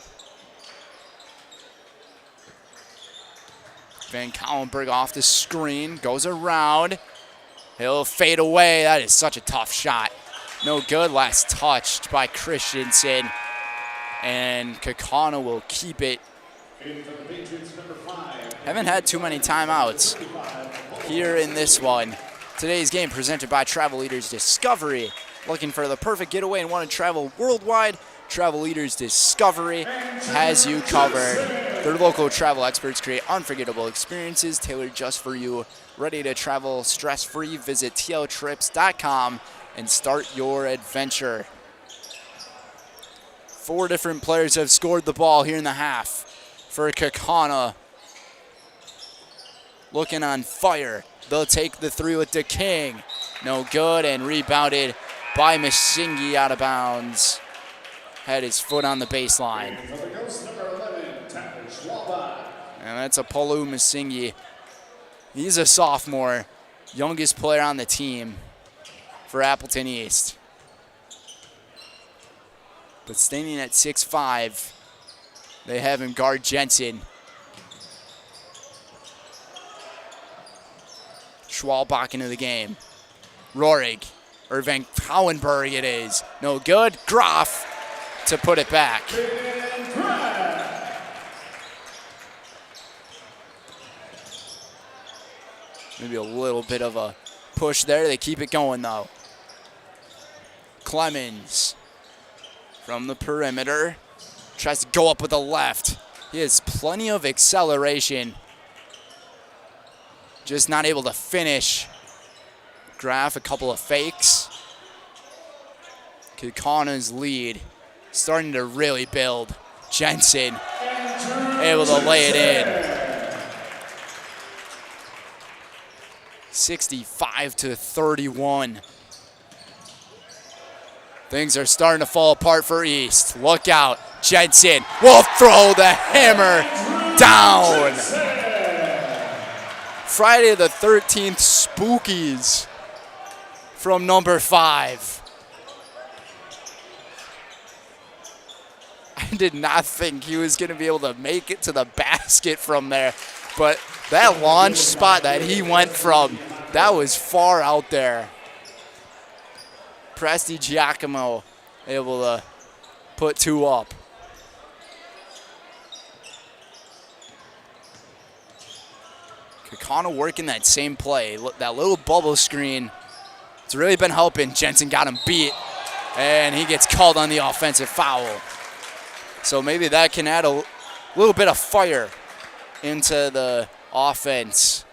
S1: Van Kauwenberg off the screen, goes around. He'll fade away. That is such a tough shot. No good. Last touched by Christensen. And Kaukauna will keep it. Haven't had too many timeouts here in this one. Today's game presented by Travel Leaders Discovery. Looking for the perfect getaway and want to travel worldwide? Travel Leaders Discovery has you covered. Their local travel experts create unforgettable experiences tailored just for you. Ready to travel stress-free? Visit tltrips.com and start your adventure. 4 different players have scored the ball here in the half for Kaukauna. Looking on fire. They'll take the 3 with DeKing. No good, and rebounded by Masingi out of bounds. Had his foot on the baseline. And that's Apollo Masingi. He's a sophomore, youngest player on the team for Appleton East. But standing at 6'5", they have him guard Jensen. Schwalbach into the game. Rohrig, or Van Kauwenberg it is. No good. Graf to put it back. Maybe a little bit of a push there. They keep it going though. Clemens from the perimeter. Tries to go up with the left. He has plenty of acceleration. Just not able to finish. Graf, a couple of fakes. Kaukauna's lead starting to really build. Jensen able to lay it in. 65-31. Things are starting to fall apart for East. Look out. Jensen will throw the hammer down. Friday the 13th Spookies from number 5. I did not think he was going to be able to make it to the basket from there. But that launch spot that he went from, that was far out there. Presti Giacomo able to put 2 up. Kaukauna working that same play. That little bubble screen, it's really been helping. Jensen got him beat, and he gets called on the offensive foul. So maybe that can add a little bit of fire into the offense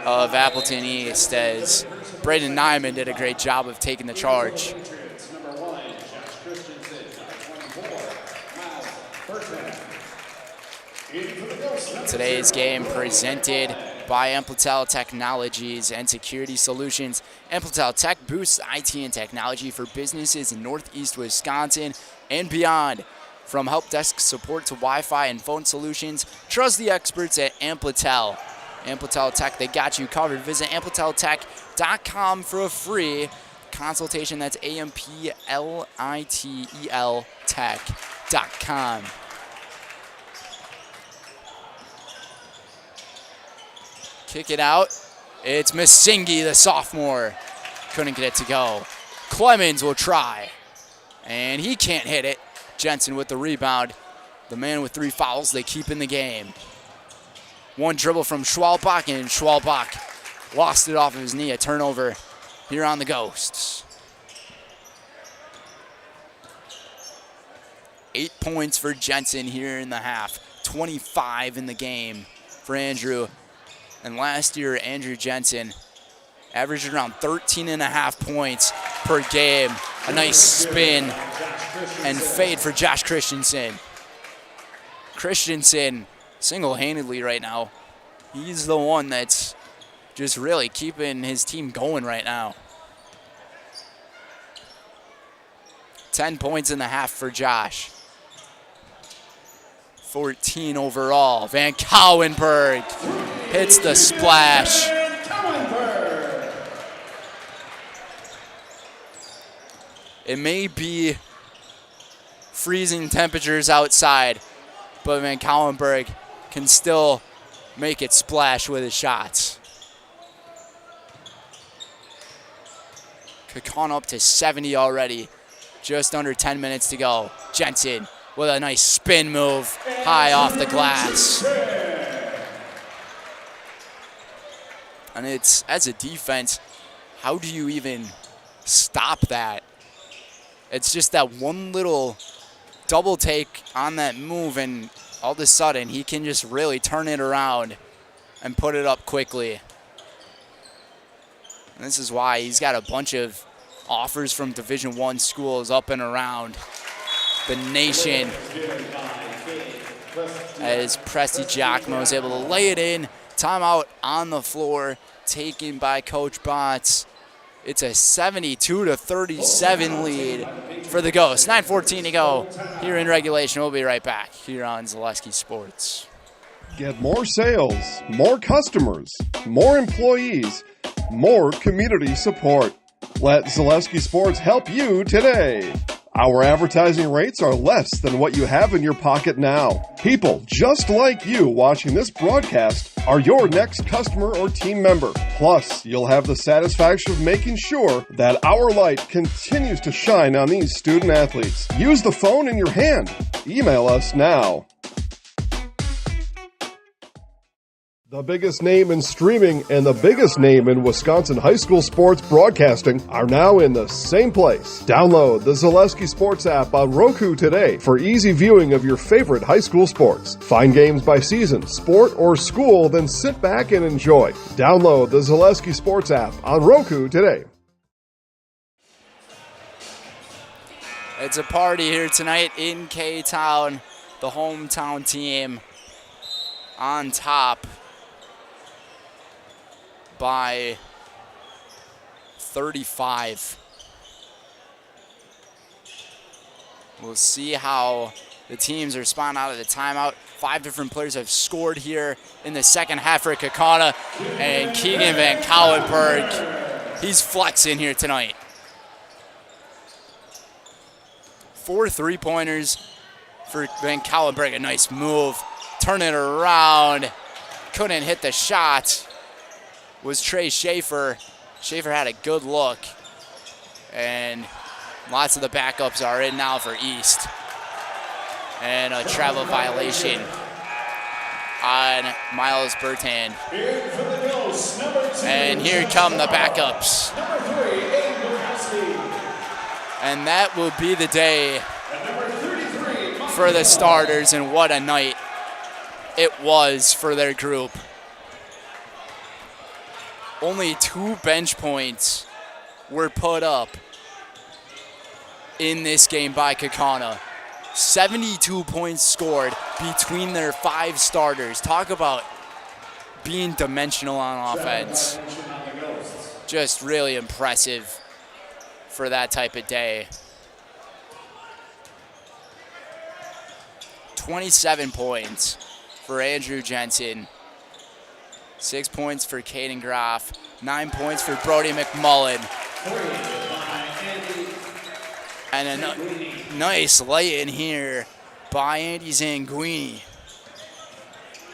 S1: of Appleton East, as Braden Nyman did a great job of taking the charge. Today's game presented by Appleton Technologies and Security Solutions. Appleton Tech boosts IT and technology for businesses in Northeast Wisconsin and beyond. From help desk support to Wi-Fi and phone solutions, trust the experts at Appleton. Appleton Tech, they got you covered. Visit AppletonTech.com for a free consultation. That's AMPLITEL Tech.com. Kick it out. It's Masingi, the sophomore. Couldn't get it to go. Clemens will try, and he can't hit it. Jensen with the rebound. The man with 3 fouls, they keep in the game. One dribble from Schwalbach, and Schwalbach lost it off of his knee. A turnover here on the Ghosts. 8 points for Jensen here in the half. 25 in the game for Andrew. And last year, Andrew Jensen averaged around 13.5 points per game. A nice spin and fade for Josh Christensen. Christensen single-handedly right now, he's the one that's just really keeping his team going right now. 10 points in the half for Josh. 14 overall. Van Cowenberg hits the splash. It may be freezing temperatures outside, but Van Cowenberg can still make it splash with his shots. Kaukauna up to 70 already. Just under 10 minutes to go. Jensen with a nice spin move high off the glass. And it's, as a defense, how do you even stop that? It's just that one little double take on that move, and all of a sudden he can just really turn it around and put it up quickly. And this is why he's got a bunch of offers from Division I schools up and around the nation, as Presti Giacomo is able to lay it in. Timeout on the floor taken by Coach Botts. It's a 72-37 lead for the Ghosts. 9:14 to go here in regulation. We'll be right back here on Zaleski Sports.
S6: Get more sales, more customers, more employees, more community support. Let Zaleski Sports help you today. Our advertising rates are less than what you have in your pocket now. People just like you watching this broadcast are your next customer or team member. Plus, you'll have the satisfaction of making sure that our light continues to shine on these student athletes. Use the phone in your hand. Email us now. The biggest name in streaming and the biggest name in Wisconsin high school sports broadcasting are now in the same place. Download the Zaleski Sports app on Roku today for easy viewing of your favorite high school sports. Find games by season, sport, or school, then sit back and enjoy. Download the Zaleski Sports app on Roku today.
S1: It's a party here tonight in K-Town. The hometown team on top by 35. We'll see how the teams respond out of the timeout. 5 different players have scored here in the second half for Kaukauna. And Keegan Van Cauwenberg, he's flexing here tonight. 4 3-pointers for Van Cauwenberg. A nice move. Turn it around. Couldn't hit the shot. Was Trey Schaefer. Schaefer had a good look. And lots of the backups are in now for East. And a travel violation on Miles Bertan. And here come the backups. And that will be the day for the starters, and what a night it was for their group. Only 2 bench points were put up in this game by Kaukauna. 72 points scored between their 5 starters. Talk about being dimensional on offense. Just really impressive for that type of day. 27 points for Andrew Jensen. 6 points for Caden Groff. 9 points for Brody McMullen. And a nice lay-in here by Andy Zanguini.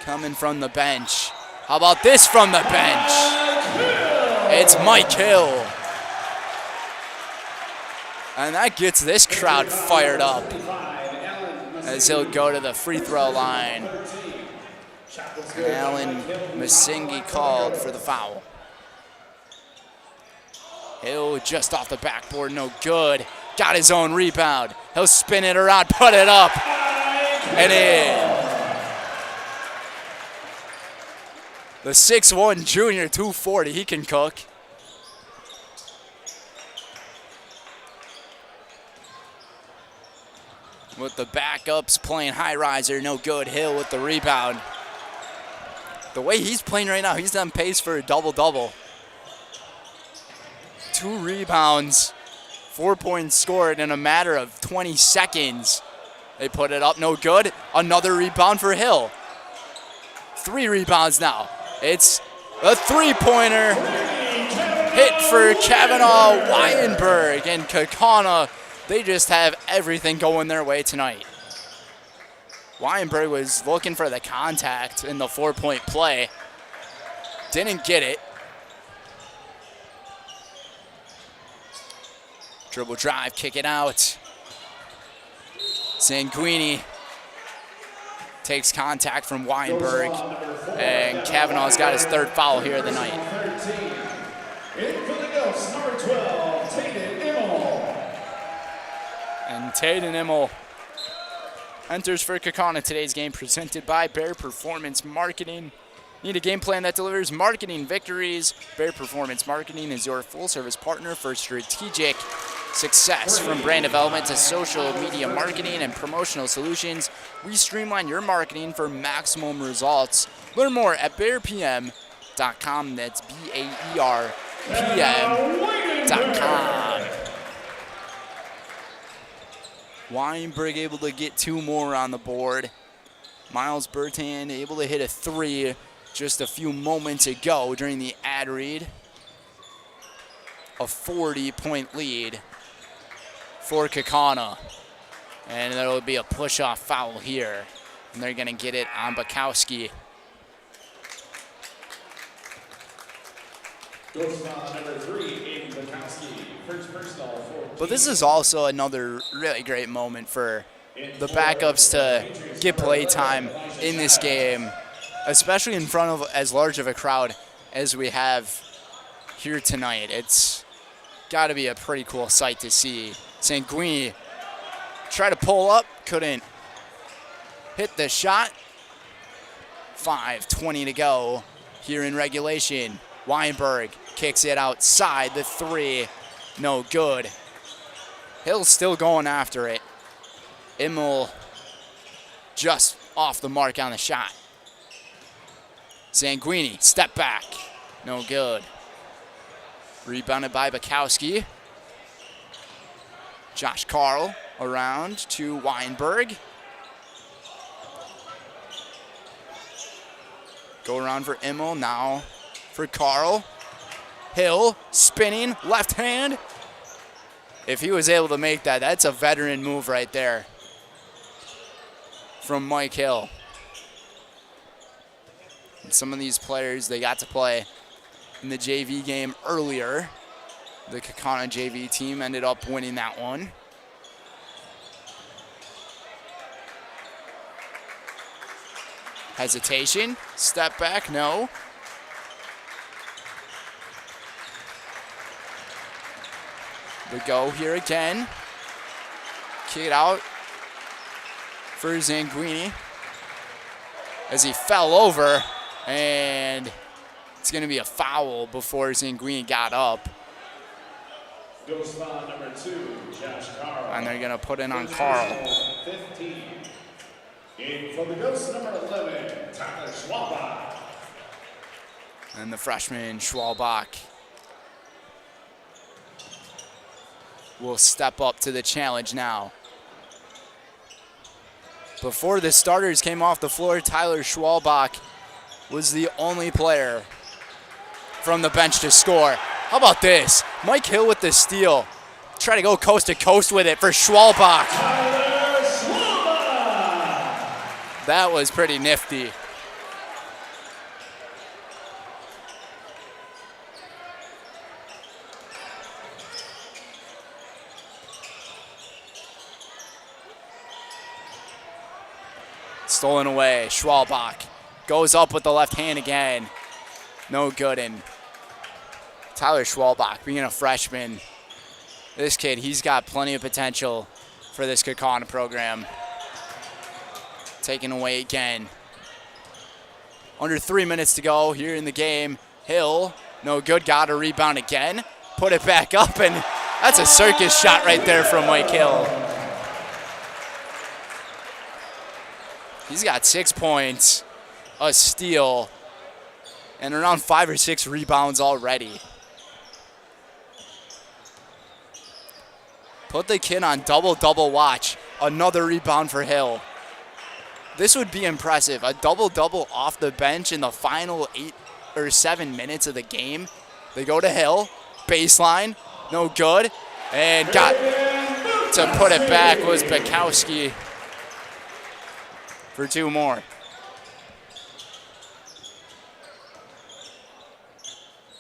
S1: Coming from the bench. How about this from the bench? It's Mike Hill. And that gets this crowd fired up as he'll go to the free throw line. Alan Masingi called for the foul. Hill just off the backboard, no good. Got his own rebound. He'll spin it around, put it up, and in. The 6'1 junior, 240, he can cook. With the backups playing high riser, no good. Hill with the rebound. The way he's playing right now, he's on pace for a double-double. 2 rebounds, 4 points scored in a matter of 20 seconds. They put it up, no good. Another rebound for Hill. 3 rebounds now. It's a 3-pointer hit for Kavanaugh Weinberg, and Kaukauna, they just have everything going their way tonight. Weinberg was looking for the contact in the 4-point play. Didn't get it. Dribble drive, kick it out. Zanguini takes contact from Weinberg. And Kavanaugh's got his 3rd foul here of the night. And Tayden Immel enters for Kaukauna. Today's game presented by Bear Performance Marketing. Need a game plan that delivers marketing victories? Bear Performance Marketing is your full-service partner for strategic success. From brand development to social media marketing and promotional solutions, we streamline your marketing for maximum results. Learn more at bearpm.com. That's BAERPM.com. Weinberg able to get 2 more on the board. Miles Bertan able to hit a 3 just a few moments ago during the ad read. A 40-point lead for Kaukauna. And there will be a push-off foul here. And they're going to get it on Bukowski. But this is also another really great moment for the backups to get play time in this game. especially in front of as large of a crowd as we have here tonight. It's got to be a pretty cool sight to see. Sanguini tried to pull up, couldn't hit the shot. 5:20 to go here in regulation. Weinberg kicks it outside the three. No good. Hill's still going after it. Immel just off the mark on the shot. Sanguini, step back. No good. Rebounded by Bukowski. Josh Carl around to Weinberg. Go around for Immel, now for Carl. Hill spinning, left hand. If he was able to make that, that's a veteran move right there from Mike Hill. And some of these players, they got to play in the JV game earlier. The Kaukauna JV team ended up winning that one. Hesitation, step back, no. We go here again. Kick it out for Sanguini as he fell over, and it's going to be a foul before Sanguini got up.
S2: Goes foul number 2, Josh Carl.
S1: And they're going to put in on Carl.
S2: 15. In for the Ghost number 11, Tyler Schwalbach.
S1: And the freshman Schwalbach will step up to the challenge now. Before the starters came off the floor, Tyler Schwalbach was the only player from the bench to score. How about this? Mike Hill with the steal. Try to go coast to coast with it for Schwalbach.
S2: Tyler Schwalbach.
S1: That was pretty nifty. Stolen away, Schwalbach goes up with the left hand again. No good, and Tyler Schwalbach, being a freshman, this kid, he's got plenty of potential for this Kaukauna program. Taken away again. Under 3 minutes to go here in the game. Hill, no good, got a rebound again. Put it back up, and that's a circus shot right there from Mike Hill. He's got 6 points, a steal, and around 5 or 6 rebounds already. Put the kid on double-double watch. Another rebound for Hill. This would be impressive. A double-double off the bench in the final 8 or 7 minutes of the game. They go to Hill. Baseline. No good. And got to put it back was Bukowski for 2 more.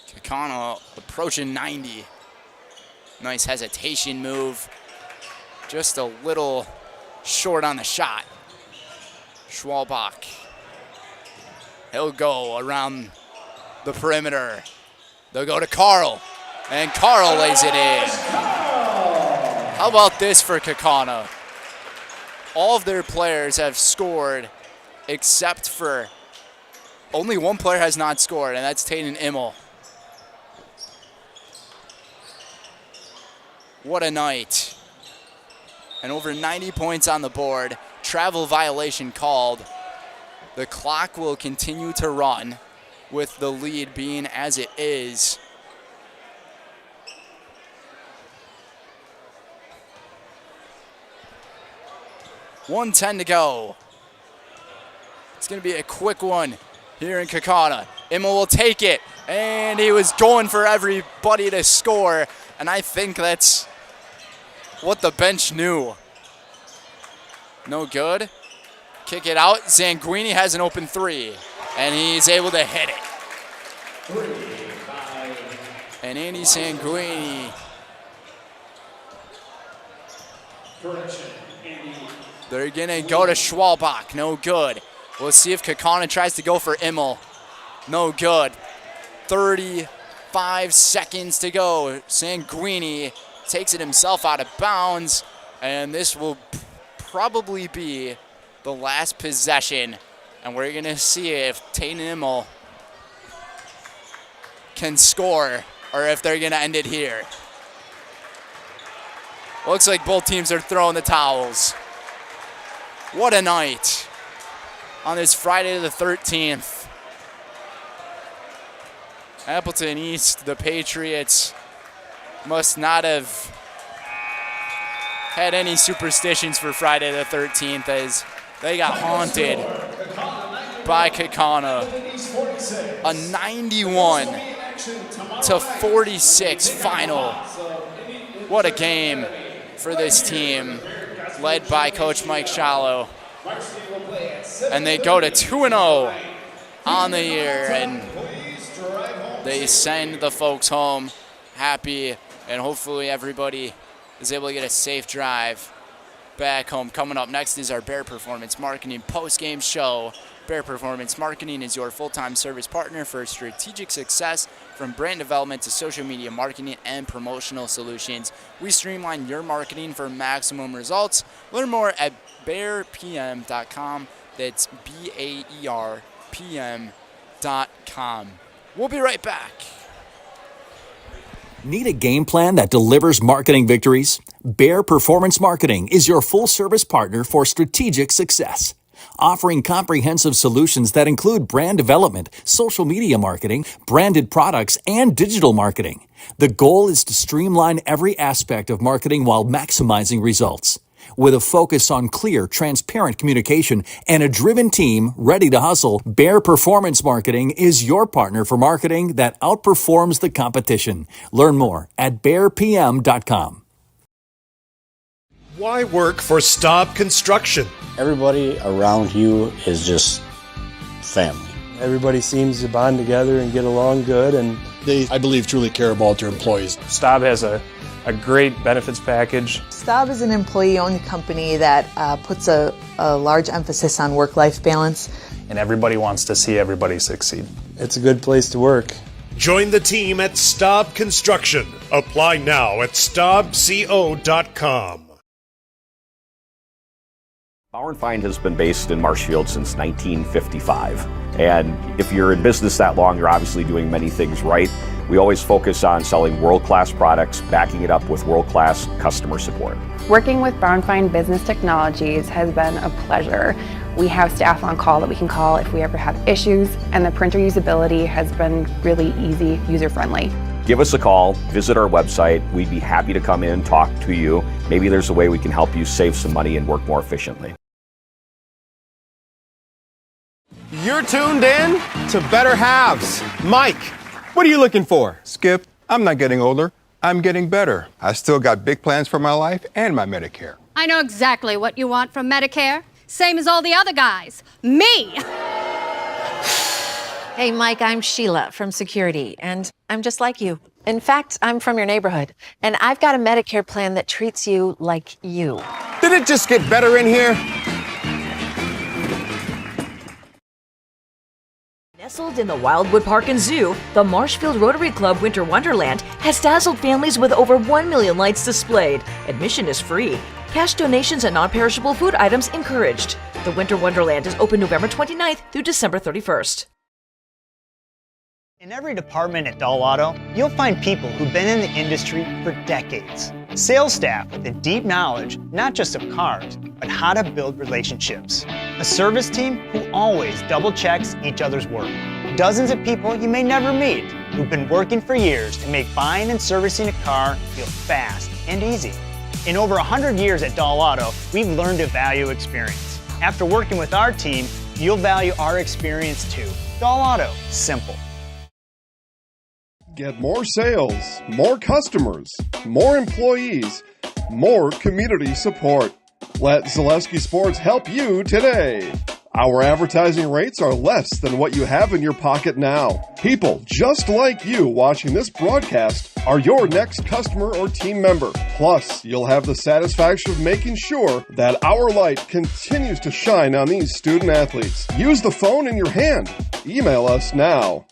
S1: Kaukauna approaching 90. Nice hesitation move. Just a little short on the shot. Schwalbach. He'll go around the perimeter. They'll go to Carl. And Carl lays it in. How about this for Kaukauna? All of their players have scored except for only one player has not scored, and that's Taden Immel. What a night. And over 90 points on the board. Travel violation called. The clock will continue to run with the lead being as it is. .110 to go. It's going to be a quick one here in Kaukauna. Immel will take it, and he was going for everybody to score, and I think that's what the bench knew. No good. Kick it out. Sanguini has an open 3, and he's able to hit it. And Andy Sanguini. They're going to go to Schwalbach. No good. We'll see if Kaukauna tries to go for Immel. No good. 35 seconds to go. Sanguini takes it himself out of bounds, and this will probably be the last possession. And we're going to see if Tatum Immel can score or if they're going to end it here. Looks like both teams are throwing the towels. What a night on this Friday the 13th. Appleton East, the Patriots must not have had any superstitions for Friday the 13th as they got haunted by Kaukauna. A 91-46 final. What a game for this team, led by Coach Mike Shallow. And they go to 2-0 on the year, and they send the folks home happy, and hopefully everybody is able to get a safe drive back home. Coming up next is our Bear Performance Marketing post-game show. Bear Performance Marketing is your full-time service partner for strategic success, from brand development to social media marketing and promotional solutions. We streamline your marketing for maximum results. Learn more at bearpm.com. That's BAERPM.com. We'll be right back.
S16: Need a game plan that delivers marketing victories? Bear Performance Marketing is your full-service partner for strategic success. Offering comprehensive solutions that include brand development, social media marketing, branded products, and digital marketing. The goal is to streamline every aspect of marketing while maximizing results. With a focus on clear, transparent communication and a driven team ready to hustle, Bear Performance Marketing is your partner for marketing that outperforms the competition. Learn more at bearpm.com.
S18: Why work for Staub Construction?
S19: Everybody around you is just family.
S20: Everybody seems to bond together and get along good, and
S18: they, I believe, truly care about their employees.
S20: Staub has a great benefits package.
S21: Staub is an employee-owned company that puts a large emphasis on work-life balance.
S20: And everybody wants to see everybody succeed. It's a good place to work.
S18: Join the team at Staub Construction. Apply now at staubco.com.
S22: Bauer & Feind has been based in Marshfield since 1955. And if you're in business that long, you're obviously doing many things right. We always focus on selling world-class products, backing it up with world-class customer support.
S23: Working with Bauer & Feind Business Technologies has been a pleasure. We have staff on call that we can call if we ever have issues, and the printer usability has been really easy, user-friendly.
S22: Give us a call, visit our website. We'd be happy to come in, talk to you. Maybe there's a way we can help you save some money and work more efficiently.
S10: You're tuned in to Better Halves. Mike, what are you looking for?
S24: Skip, I'm not getting older. I'm getting better. I still got big plans for my life and my Medicare.
S25: I know exactly what you want from Medicare. Same as all the other guys. Me!
S26: Hey, Mike, I'm Sheila from Security, and I'm just like you. In fact, I'm from your neighborhood, and I've got a Medicare plan that treats you like you.
S10: Did it just get better in here?
S4: Nestled in the Wildwood Park and Zoo, the Marshfield Rotary Club Winter Wonderland has dazzled families with over 1 million lights displayed. Admission is free. Cash donations and non-perishable food items encouraged. The Winter Wonderland is open November 29th through December 31st.
S27: In every department at Dahl Auto, you'll find people who've been in the industry for decades. Sales staff with a deep knowledge, not just of cars, but how to build relationships. A service team who always double checks each other's work. Dozens of people you may never meet who've been working for years to make buying and servicing a car feel fast and easy. In over 100 years at Dahl Auto, we've learned to value experience. After working with our team, you'll value our experience too. Dahl Auto, simple.
S6: Get more sales, more customers, more employees, more community support. Let Zaleski Sports help you today. Our advertising rates are less than what you have in your pocket now. People just like you watching this broadcast are your next customer or team member. Plus, you'll have the satisfaction of making sure that our light continues to shine on these student athletes. Use the phone in your hand. Email us now.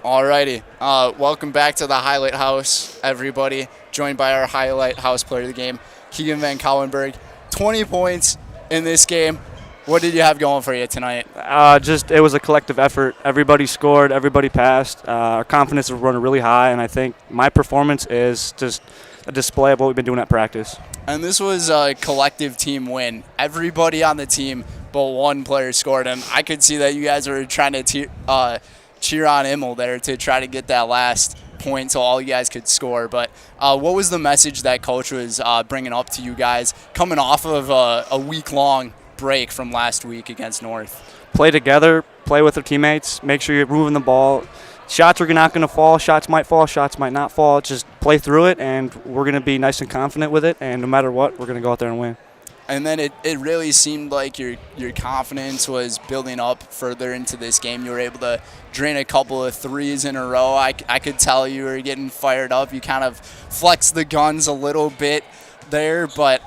S1: Alrighty, welcome back to the Highlight House, everybody. Joined by our Highlight House player of the game, Keegan Van Kauwenberg. 20 points in this game. What did you have going for you tonight?
S3: It was a collective effort. Everybody scored, everybody passed. Our confidence was running really high, and I think my performance is just a display of what we've been doing at practice.
S1: And this was a collective team win. Everybody on the team but one player scored, and I could see that you guys were trying to cheer on Immel there to try to get that last point so all you guys could score. But what was the message that coach was bringing up to you guys coming off of a week-long break from last week against North?
S3: Play together, play with our teammates, make sure you're moving the ball. Shots are not going to fall, shots might fall, shots might not fall. Just play through it, and we're going to be nice and confident with it, and no matter what, we're going to go out there and win.
S1: And then it really seemed like your confidence was building up further into this game. You were able to drain a couple of threes in a row. I could tell you were getting fired up. You kind of flexed the guns a little bit there. But,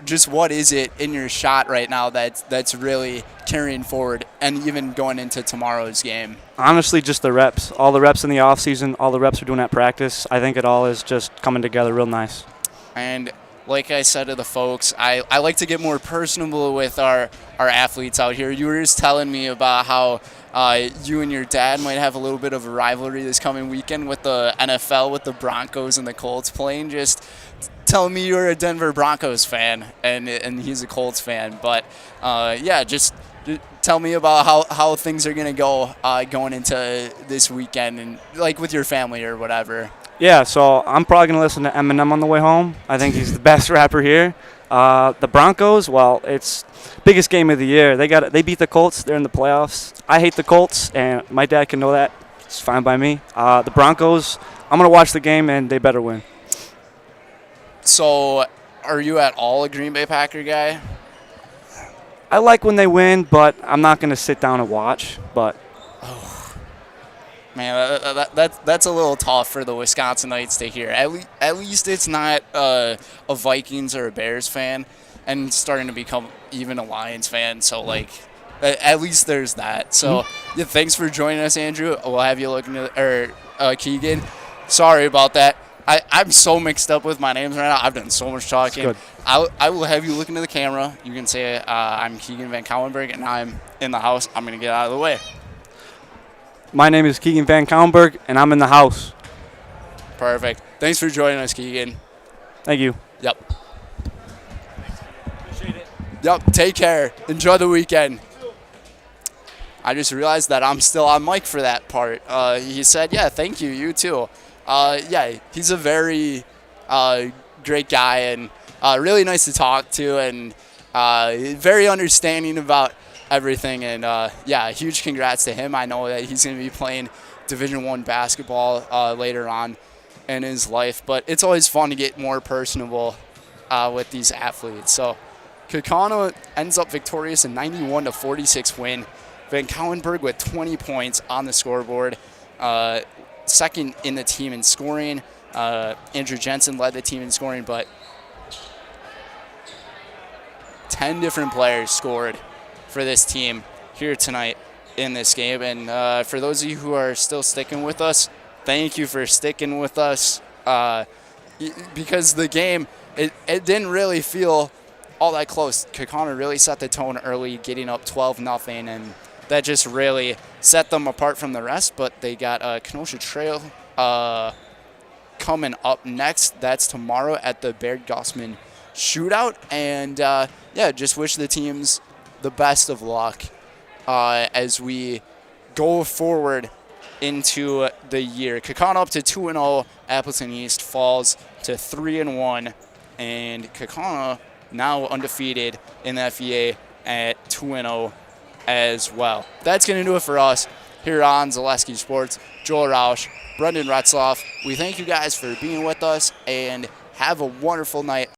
S1: just what is it in your shot right now that's really carrying forward and even going into tomorrow's game?
S3: Honestly, just the reps. All the reps in the offseason, all the reps we're doing at practice. I think it all is just coming together real nice.
S1: And like I said to the folks, I like to get more personable with our athletes out here. You were just telling me about how you and your dad might have a little bit of a rivalry this coming weekend with the NFL, with the Broncos and the Colts playing. Just tell me you're a Denver Broncos fan and he's a Colts fan. But, just tell me about how things are going to go going into this weekend and like with your family or whatever.
S3: Yeah, so I'm probably going to listen to Eminem on the way home. I think he's the best rapper here. The Broncos, well, it's biggest game of the year. They beat the Colts. They're in the playoffs. I hate the Colts, and my dad can know that. It's fine by me. The Broncos, I'm going to watch the game, and they better win.
S1: So are you at all a Green Bay Packer guy?
S3: I like when they win, but I'm not going to sit down and watch. But
S1: man, that's a little tough for the Wisconsinites to hear. At least it's not a Vikings or a Bears fan, and starting to become even a Lions fan. So, at least there's that. So, thanks for joining us, Andrew. We'll have you looking at Keegan. Sorry about that. I'm so mixed up with my names right now. I've done so much talking. I will have you look into the camera. You can say I'm Keegan Van Kauwenberg, and I'm in the house. I'm going to get out of the way.
S3: My name is Keegan Van Kauwenberg, and I'm in the house.
S1: Perfect. Thanks for joining us, Keegan.
S3: Thank you.
S1: Yep. Appreciate it. Yep, take care. Enjoy the weekend. I just realized that I'm still on mic for that part. He said, yeah, thank you. You too. He's a very great guy and really nice to talk to and very understanding about everything. And, huge congrats to him. I know that he's going to be playing Division I basketball later on in his life. But it's always fun to get more personable with these athletes. So Kaukauna ends up victorious, a 91-46 win. Van Kauwenberg with 20 points on the scoreboard. Second in the team in scoring. Andrew Jensen led the team in scoring, but 10 different players scored for this team here tonight in this game. And for those of you who are still sticking with us, thank you for sticking with us because the game, it didn't really feel all that close. Kaukauna really set the tone early, getting up 12-0, and that just really set them apart from the rest. But they got Kenosha Trail coming up next. That's tomorrow at the Baird Gossman Shootout. And, just wish the teams the best of luck as we go forward into the year. Kaukauna up to 2-0. Appleton East falls to 3-1. And Kaukauna now undefeated in the FVA at 2-0 as well. That's going to do it for us here on Zaleski Sports. Joel Rausch, Brendan Retzloff, we thank you guys for being with us and have a wonderful night.